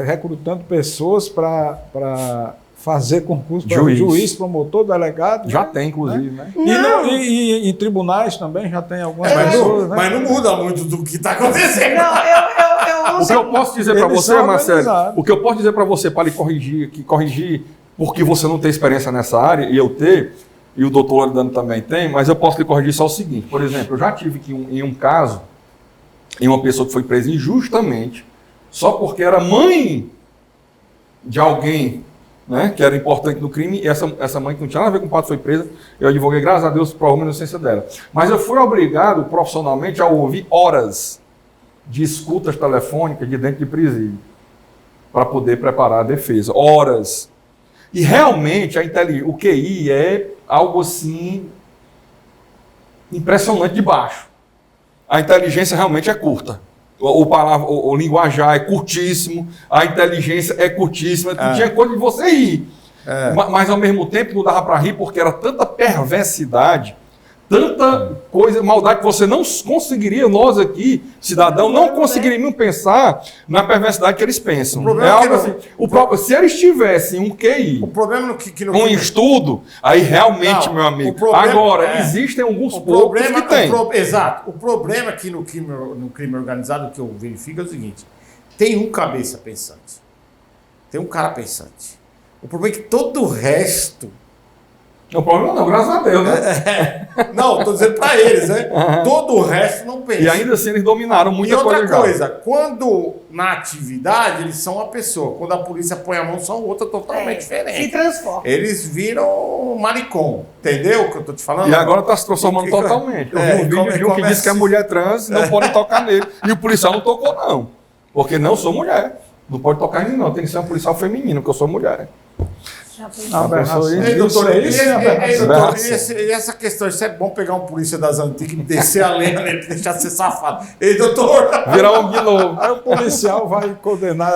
recrutando pessoas para fazer concurso para juiz, promotor, delegado. Já né? tem, inclusive, né? E em tribunais também já tem algumas Mas pessoas, né? não muda muito do que está acontecendo. Não, eu O que eu posso dizer para Eles você, são Marcelo, organizados. o que eu posso dizer para você, para lhe corrigir, porque você não tem experiência nessa área, e eu tenho, e o doutor Loredano também tem, mas eu posso lhe corrigir só o seguinte. Por exemplo, eu já tive que em um caso, em uma pessoa que foi presa injustamente, só porque era mãe de alguém, né, que era importante no crime, e essa mãe que não tinha nada a ver com o fato foi presa, eu advoguei, graças a Deus, provou a inocência dela. Mas eu fui obrigado profissionalmente a ouvir horas de escutas telefônicas de dentro de presídio para poder preparar a defesa. Horas. E realmente o QI é algo assim impressionante de baixo. A inteligência realmente é curta. O linguajar é curtíssimo, a inteligência é curtíssima, tinha coisa de você ir. Mas ao mesmo tempo não dava para rir porque era tanta perversidade, tanta coisa, maldade que você não conseguiria, nós aqui, cidadão, não conseguiríamos pensar na perversidade que eles pensam. O problema É é que algo assim, se eles tivessem um QI, O problema que um estudo, aí realmente, Não, meu amigo. o problema Agora, existem alguns O poucos problema, que tem. Exato. O problema é que no crime organizado, que eu verifico é o seguinte: tem um cabeça pensante, tem um cara pensante. O problema é que todo o resto O problema não, graças a Deus, né? Não, estou dizendo para eles, né? Todo o resto não pensa. E ainda assim eles dominaram muita E outra coisa. coisa, quando na atividade eles são uma pessoa, quando a polícia põe a mão são outra totalmente diferente. Se transforma. Eles viram maricom, entendeu o que eu tô te falando? E agora está se transformando totalmente. Eu vi um vídeo de um que disse que a mulher trans não pode tocar nele. E o policial não tocou, não. Porque não sou mulher. Não pode tocar em mim, não. Tem que ser um policial feminino, porque eu sou mulher. Ei, doutor, e essa questão, isso é bom pegar um polícia das antigas e descer a lenha nele, deixar ser safado. Ei, doutor! Virar um de novo. Aí o policial vai condenar,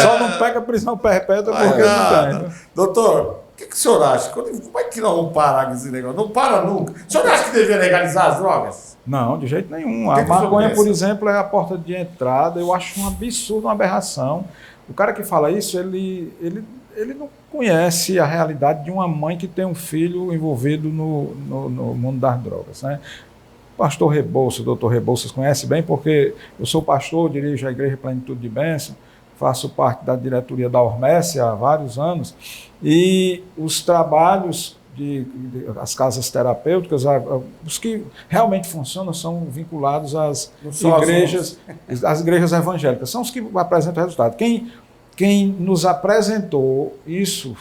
só não pega prisão perpétua porque não tem. Doutor, o que o senhor acha? Como é que nós vamos parar com esse negócio? Não para nunca. O senhor acha que deveria legalizar as drogas? Não, de jeito nenhum. Que A que o senhor maconha, pensa? por exemplo, é a porta de entrada. Eu acho um absurdo, uma aberração. O cara que fala isso, ele não conhece a realidade de uma mãe que tem um filho envolvido no mundo das drogas, né? O pastor Rebouças, o doutor Rebouças conhece bem, porque eu sou pastor, dirijo a Igreja Plenitude de Bênção, faço parte da diretoria da Hormesse há vários anos, e os trabalhos as casas terapêuticas, os que realmente funcionam são vinculados às igrejas evangélicas, são os que apresentam resultado. Quem nos apresentou isso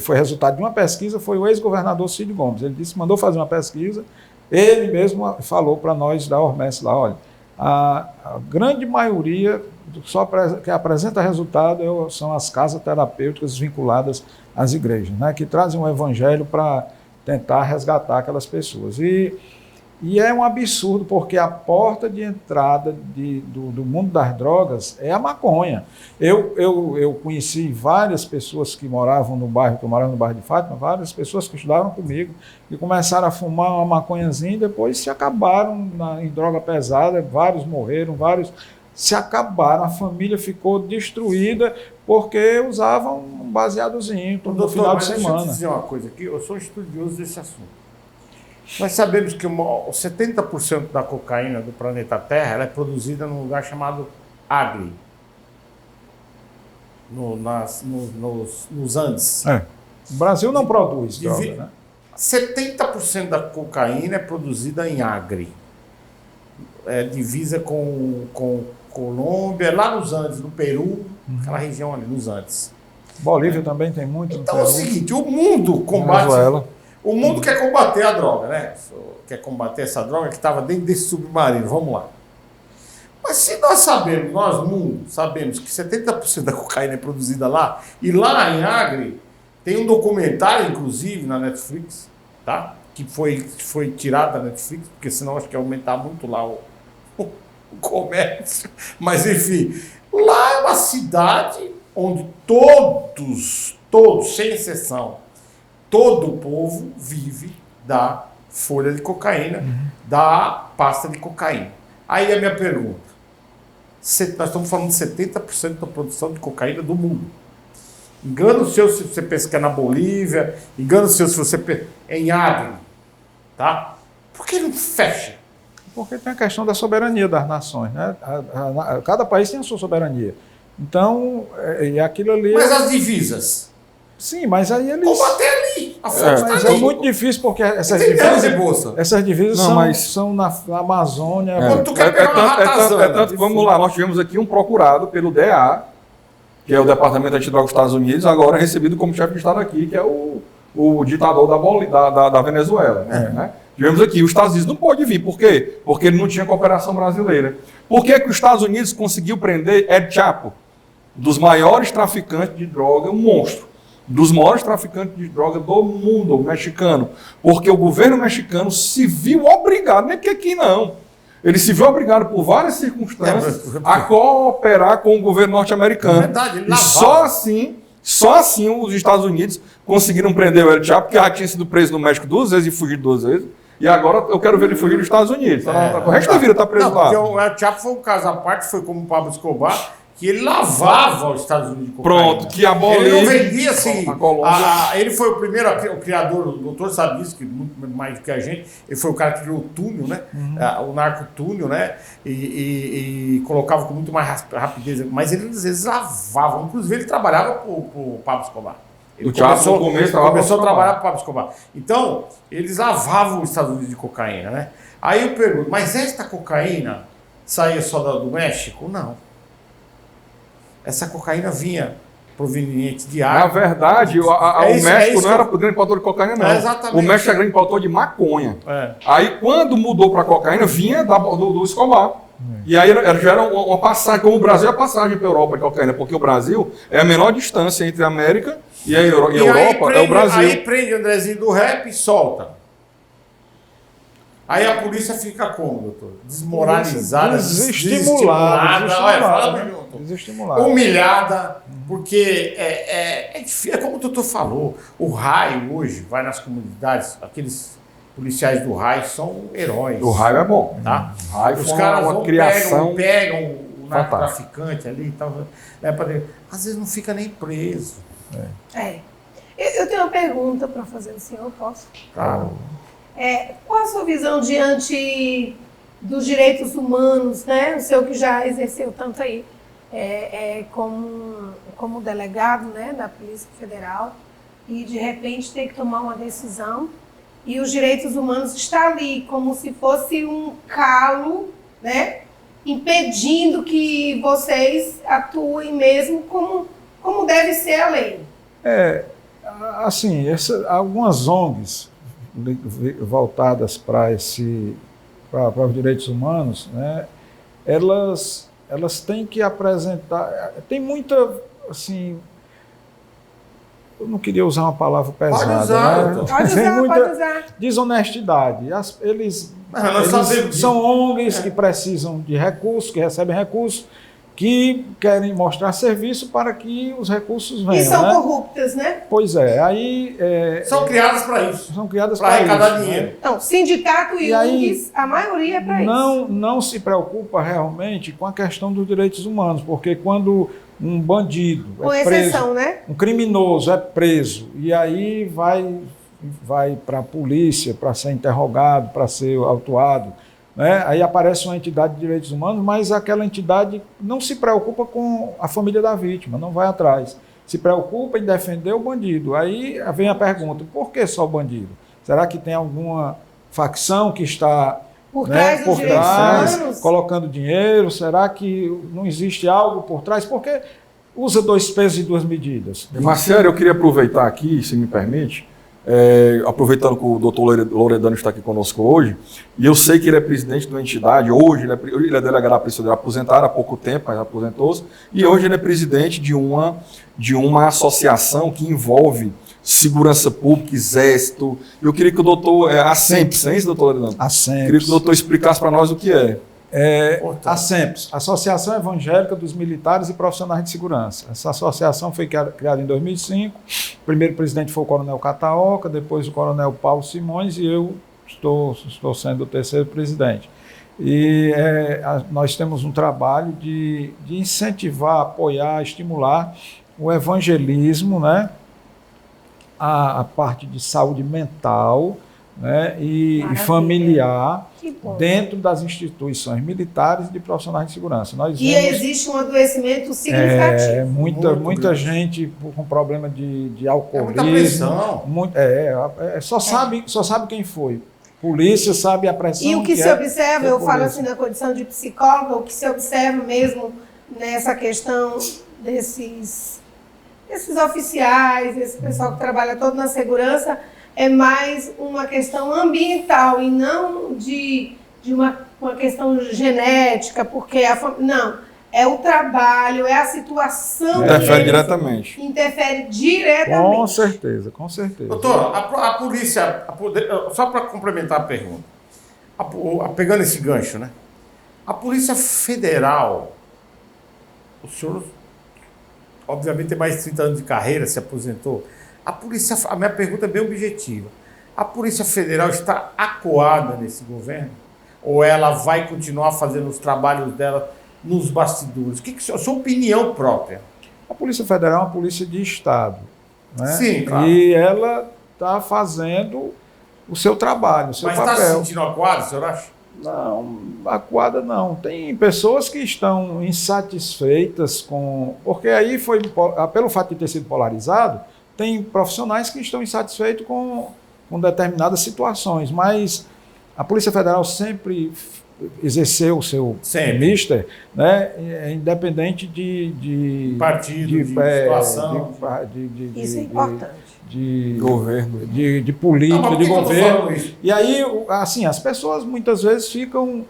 foi resultado de uma pesquisa, foi o ex-governador Cid Gomes. Ele mandou fazer uma pesquisa, ele mesmo falou para nós da Hormesse lá, olha, a grande maioria que apresenta resultado são as casas terapêuticas vinculadas às igrejas, né, que trazem o evangelho para tentar resgatar aquelas pessoas. E é um absurdo, porque a porta de entrada do mundo das drogas é a maconha. Eu conheci várias pessoas que moravam no bairro, de Fátima, várias pessoas que estudaram comigo e começaram a fumar uma maconhazinha e depois se acabaram em droga pesada, vários morreram, vários se acabaram, a família ficou destruída porque usavam um baseadozinho no final de semana. Deixa eu dizer uma coisa aqui, eu sou estudioso desse assunto. Nós sabemos que 70% da cocaína do planeta Terra ela é produzida num lugar chamado Acre, nos Andes. O Brasil não produz droga, né? 70% da cocaína é produzida em Acre. Divisa com Colômbia, lá nos Andes, no Peru, aquela região ali, nos Andes. Bolívia também tem muito. Então é o seguinte, o mundo combate... Venezuela. O mundo quer combater a droga, né? Quer combater essa droga que estava dentro desse submarino. Vamos lá. Mas se nós sabemos, mundo, sabemos que 70% da cocaína é produzida lá, e lá em Acre tem um documentário, inclusive, na Netflix, tá? Que foi tirado da Netflix, porque senão acho que ia aumentar muito lá o comércio. Mas, enfim, lá é uma cidade onde todos, sem exceção, todo o povo vive da folha de cocaína, da pasta de cocaína. Aí a minha pergunta, nós estamos falando de 70% da produção de cocaína do mundo. Engano seu se você pensa que é na Bolívia, engano seu se você pensa em Acre, tá? Por que não fecha? Porque tem a questão da soberania das nações, né? Cada país tem a sua soberania. Então, aquilo ali... Mas as divisas? Sim, mas aí eles... Combater ali. A fonte mas tá ali. É muito difícil, porque essas divisas são na Amazônia. Quando tu quer pegar uma ratazana. Vamos lá, nós tivemos aqui um procurado pelo DEA, que é o Departamento Antidroga dos Estados Unidos, agora recebido como chefe de Estado aqui, que é o ditador da Venezuela. Né? Tivemos aqui, os Estados Unidos não pode vir. Por quê? Porque ele não tinha cooperação brasileira. Por que os Estados Unidos conseguiu prender El Chapo, dos maiores traficantes de droga, um monstro, dos maiores traficantes de droga do mundo, o mexicano? Porque o governo mexicano se viu obrigado, nem que aqui não, ele se viu obrigado por várias circunstâncias a cooperar com o governo norte-americano. E só assim os Estados Unidos conseguiram prender o El Chapo, que já tinha sido preso no México 2 vezes e fugido 2 vezes. E agora eu quero ver ele fugir dos Estados Unidos. O resto da vida está preso lá. Porque o El Chapo foi um caso à parte, foi como o Pablo Escobar, que ele lavava os Estados Unidos de cocaína. Pronto, que a Bolívia... Ele não vendia assim... A Colômbia... ele foi o primeiro, o criador, o doutor sabe isso, que muito mais do que a gente, ele foi o cara que criou o túnel, né? O narcotúnel, né? E colocava com muito mais rapidez. Mas eles lavavam. Inclusive, ele trabalhava para o Pablo Escobar. Ele O Chapo, começou a trabalhar para Pablo Escobar. Então, eles lavavam os Estados Unidos de cocaína, né? Aí eu pergunto, mas esta cocaína saía só do México? Não. Essa cocaína vinha proveniente de Na água. verdade, o México não era grande produtor de cocaína, não. Exatamente. O México é grande produtor de maconha. É. Aí, quando mudou para cocaína, vinha do Escobar. E aí já era uma passagem, como o Brasil é a passagem para a Europa de cocaína, porque o Brasil é a menor distância entre a América e a Europa, é o Brasil. Aí prende o Andrezinho do rap e solta. Aí a polícia fica como, doutor? Desmoralizada, desestimulada, olha, fala junto. Humilhada, porque é difícil, é como o doutor falou, o raio hoje vai nas comunidades, aqueles policiais do raio são heróis. O raio é bom. Tá? O raio Os foi caras uma criação. pegam o narcotraficante ali e tal, às vezes não fica nem preso. Eu tenho uma pergunta para fazer ao senhor, posso? Claro. Qual a sua visão diante dos direitos humanos, né? O senhor que já exerceu tanto aí como delegado, né, da Polícia Federal, e de repente ter que tomar uma decisão e os direitos humanos estão ali como se fosse um calo, né, impedindo que vocês atuem mesmo como deve ser a lei. Assim, algumas ONGs voltadas para os direitos humanos, né, elas têm que apresentar, tem muita, assim, eu não queria usar uma palavra pesada, pode usar, né? Pode usar. Desonestidade. Eles são ONGs que precisam de recursos, que recebem recursos, que querem mostrar serviço para que os recursos venham. E são né? corruptas, né? Pois é. Aí, são criadas para isso. São criadas para arrecadar dinheiro. Né? Então, sindicato e ONGs, a maioria é para isso. Não se preocupa realmente com a questão dos direitos humanos, porque quando um bandido é preso, né? Um criminoso é preso, e aí vai para a polícia para ser interrogado, para ser autuado, né? Aí aparece uma entidade de direitos humanos, mas aquela entidade não se preocupa com a família da vítima, não vai atrás. Se preocupa em defender o bandido. Aí vem a pergunta, por que só o bandido? Será que tem alguma facção que está por trás, colocando dinheiro? Será que não existe algo por trás? Porque usa 2 pesos e 2 medidas. Marcelo, eu queria aproveitar aqui, se me permite, aproveitando que o doutor Loredano está aqui conosco hoje, e eu sei que ele é presidente de uma entidade, hoje ele é delegado da Polícia Federal aposentado há pouco tempo, mas aposentou-se, e hoje ele é presidente de uma associação que envolve segurança pública, exército. Eu queria que o doutor, a SEMPS, é isso, doutor Loredano? A SEMPS. Queria que o doutor explicasse para nós o que é. A SEMPS, Associação Evangélica dos Militares e Profissionais de Segurança. Essa associação foi criada em 2005. O primeiro presidente foi o coronel Cataoca, depois o coronel Paulo Simões, e eu estou sendo o 3º presidente. E nós temos um trabalho de incentivar, apoiar, estimular o evangelismo, né? A parte de saúde mental, né, e familiar dentro das instituições militares e de profissionais de segurança. Existe um adoecimento significativo. Muita gente com problema de alcoolismo. Muita pressão. Só sabe quem foi. Polícia sabe a pressão. E o que se observa, eu falo assim na condição de psicóloga, o que se observa mesmo nessa questão desses oficiais, esse pessoal que trabalha todo na segurança, é mais uma questão ambiental e não de uma questão genética, porque não, é o trabalho, é a situação. Interfere diretamente. Interfere diretamente. Com certeza. Doutor, a polícia, só para complementar a pergunta, pegando esse gancho, né? A Polícia Federal, o senhor obviamente tem mais de 30 anos de carreira, se aposentou. A minha pergunta é bem objetiva. A Polícia Federal está acuada nesse governo? Ou ela vai continuar fazendo os trabalhos dela nos bastidores? A sua opinião própria? A Polícia Federal é uma polícia de Estado, né? Sim, claro. E ela está fazendo o seu trabalho, o seu papel. Mas está se sentindo acuada, o senhor acha? Não, acuada não. Tem pessoas que estão insatisfeitas porque aí pelo fato de ter sido polarizado, tem profissionais que estão insatisfeitos com determinadas situações, mas a Polícia Federal sempre exerceu o seu mister, né, independente de partido, de situação. Isso é importante. De governo, de política, de governo. E aí, assim, as pessoas muitas vezes ficam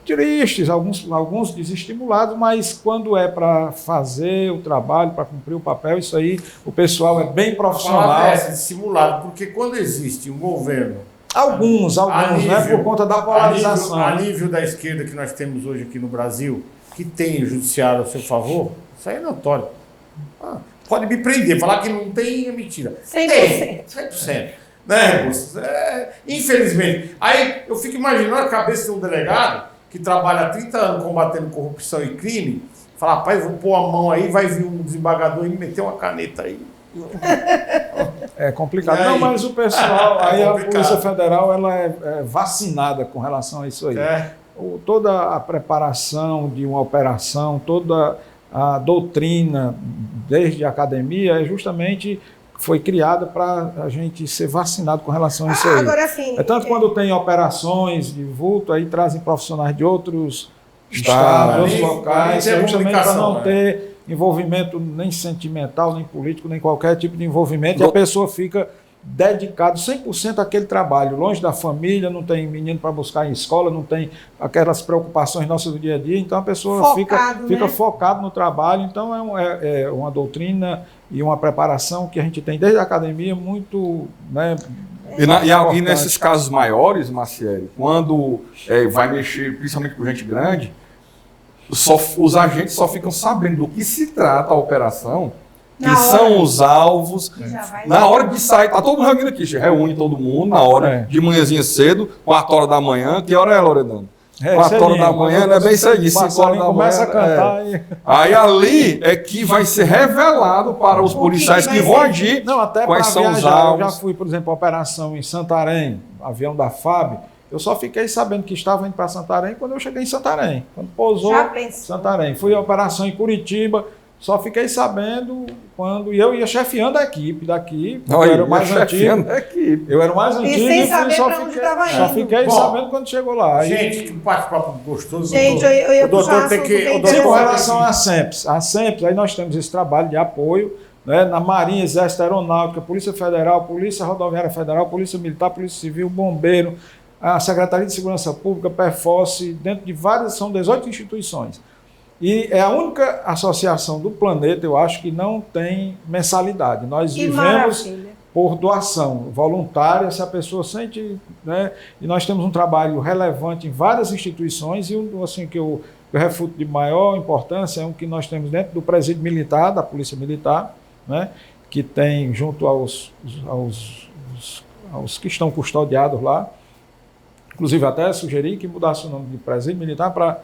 tristes, alguns desestimulados, mas quando é para fazer o trabalho, para cumprir o papel, isso aí o pessoal é bem profissional. Desestimulado, porque quando existe um governo... Alguns, né, por conta da polarização. A nível da esquerda que nós temos hoje aqui no Brasil, que tem o judiciário a seu favor, isso aí é notório. Pode me prender, falar que não tem é mentira. 100%. 100%. Né, infelizmente. Aí eu fico imaginando a cabeça de um delegado que trabalha há 30 anos combatendo corrupção e crime, falar, rapaz, vou pôr a mão aí, vai vir um desembargador e me meter uma caneta aí. É complicado. Não, mas o pessoal, aí a Polícia Federal, ela é vacinada com relação a isso aí. Toda a preparação de uma operação, toda a doutrina, desde a academia, justamente foi criada para a gente ser vacinado com relação a isso aí. Agora, assim, tanto quando tem operações de vulto, aí trazem profissionais de outros estados, outros locais, justamente para não ter envolvimento nem sentimental, nem político, nem qualquer tipo de envolvimento, e a pessoa fica dedicado 100% àquele trabalho, longe da família, não tem menino para buscar em escola, não tem aquelas preocupações nossas do dia a dia, então a pessoa fica focado no trabalho. Então é uma doutrina e uma preparação que a gente tem desde a academia muito... Né, e nesses casos maiores, Maciel, quando vai mexer principalmente com gente grande, os agentes só ficam sabendo do que se trata a operação, que são os alvos. Na hora de sair, tá todo mundo reunido aqui, reúne todo mundo na hora de manhãzinha cedo, 4 horas da manhã. Que hora é, Loredano? 4 horas da manhã, não é bem cedinho, 5 horas da manhã. Começa a cantar. Aí ali é que vai ser revelado para os policiais que vão agir quais são os alvos. Eu já fui, por exemplo, a operação em Santarém, avião da FAB. Eu só fiquei sabendo que estava indo para Santarém quando eu cheguei em Santarém. Quando pousou Santarém. Fui a operação em Curitiba, só fiquei sabendo quando eu ia chefiando a equipe daqui. Eu era o mais antigo. Eu era o mais antigo. E sem saber para onde estava indo. Só fiquei sabendo quando chegou lá. Gente, que bate-papo gostoso. Gente, eu ia puxar com relação à SEMPS, aí nós temos esse trabalho de apoio, né, na Marinha, Exército, Aeronáutica, Polícia Federal, Polícia Rodoviária Federal, Polícia Militar, Polícia Civil, Bombeiro, a Secretaria de Segurança Pública, PERFOSSE, dentro de são 18 instituições. E é a única associação do planeta, eu acho, que não tem mensalidade. Nós vivemos por doação voluntária, se a pessoa sente, né? E nós temos um trabalho relevante em várias instituições, e um assim, que eu refuto de maior importância é um que nós temos dentro do Presídio Militar, da Polícia Militar, né? Que tem junto aos que estão custodiados lá. Inclusive, até sugeri que mudasse o nome de Presídio Militar para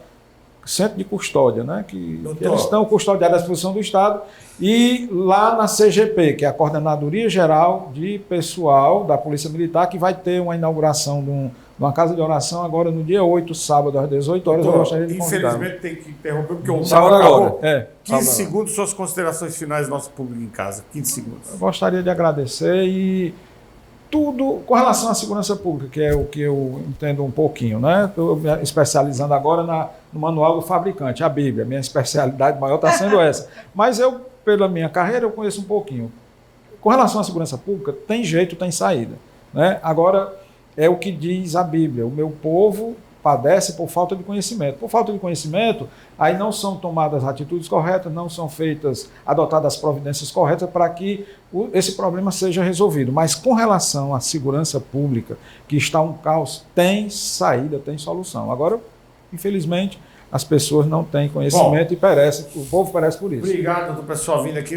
Centro de Custódia, né? Que eles estão custodiados à disposição do Estado. E lá na CGP, que é a Coordenadoria Geral de Pessoal da Polícia Militar, que vai ter uma inauguração de uma casa de oração agora no dia 8, sábado, às 18 horas. Eu gostaria de convidar. Infelizmente tem que interromper, porque o sábado agora. 15 segundos, suas considerações finais do nosso público em casa. 15 segundos. Eu gostaria de agradecer e tudo com relação à segurança pública, que é o que eu entendo um pouquinho, né? Estou me especializando agora no manual do fabricante, a Bíblia. Minha especialidade maior está sendo essa. Mas eu, pela minha carreira, eu conheço um pouquinho. Com relação à segurança pública, tem jeito, tem saída, né? Agora, é o que diz a Bíblia. O meu povo padece por falta de conhecimento. Por falta de conhecimento, aí não são tomadas atitudes corretas, não são adotadas providências corretas para que esse problema seja resolvido. Mas com relação à segurança pública, que está um caos, tem saída, tem solução. Agora, infelizmente, as pessoas não têm conhecimento e perecem, o povo perece por isso. Obrigado, doutor, pessoal, vindo aqui.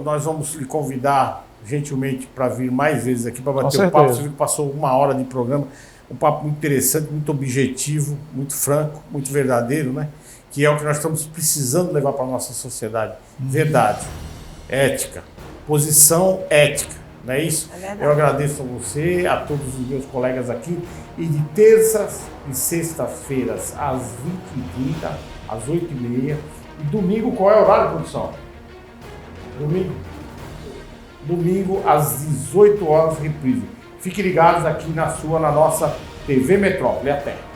Nós vamos lhe convidar gentilmente para vir mais vezes aqui para bater um papo. Você viu que passou 1 hora de programa. Um papo muito interessante, muito objetivo, muito franco, muito verdadeiro, né? Que é o que nós estamos precisando levar para a nossa sociedade. Verdade, ética, posição ética, não é isso? Eu agradeço a você, a todos os meus colegas aqui. E de terças e sextas-feiras, às 20h30, às 8h30. E domingo, qual é o horário, produção? Domingo? domingo às 18 horas, reprise. Fiquem ligados aqui na nossa TV Metrópole. Até!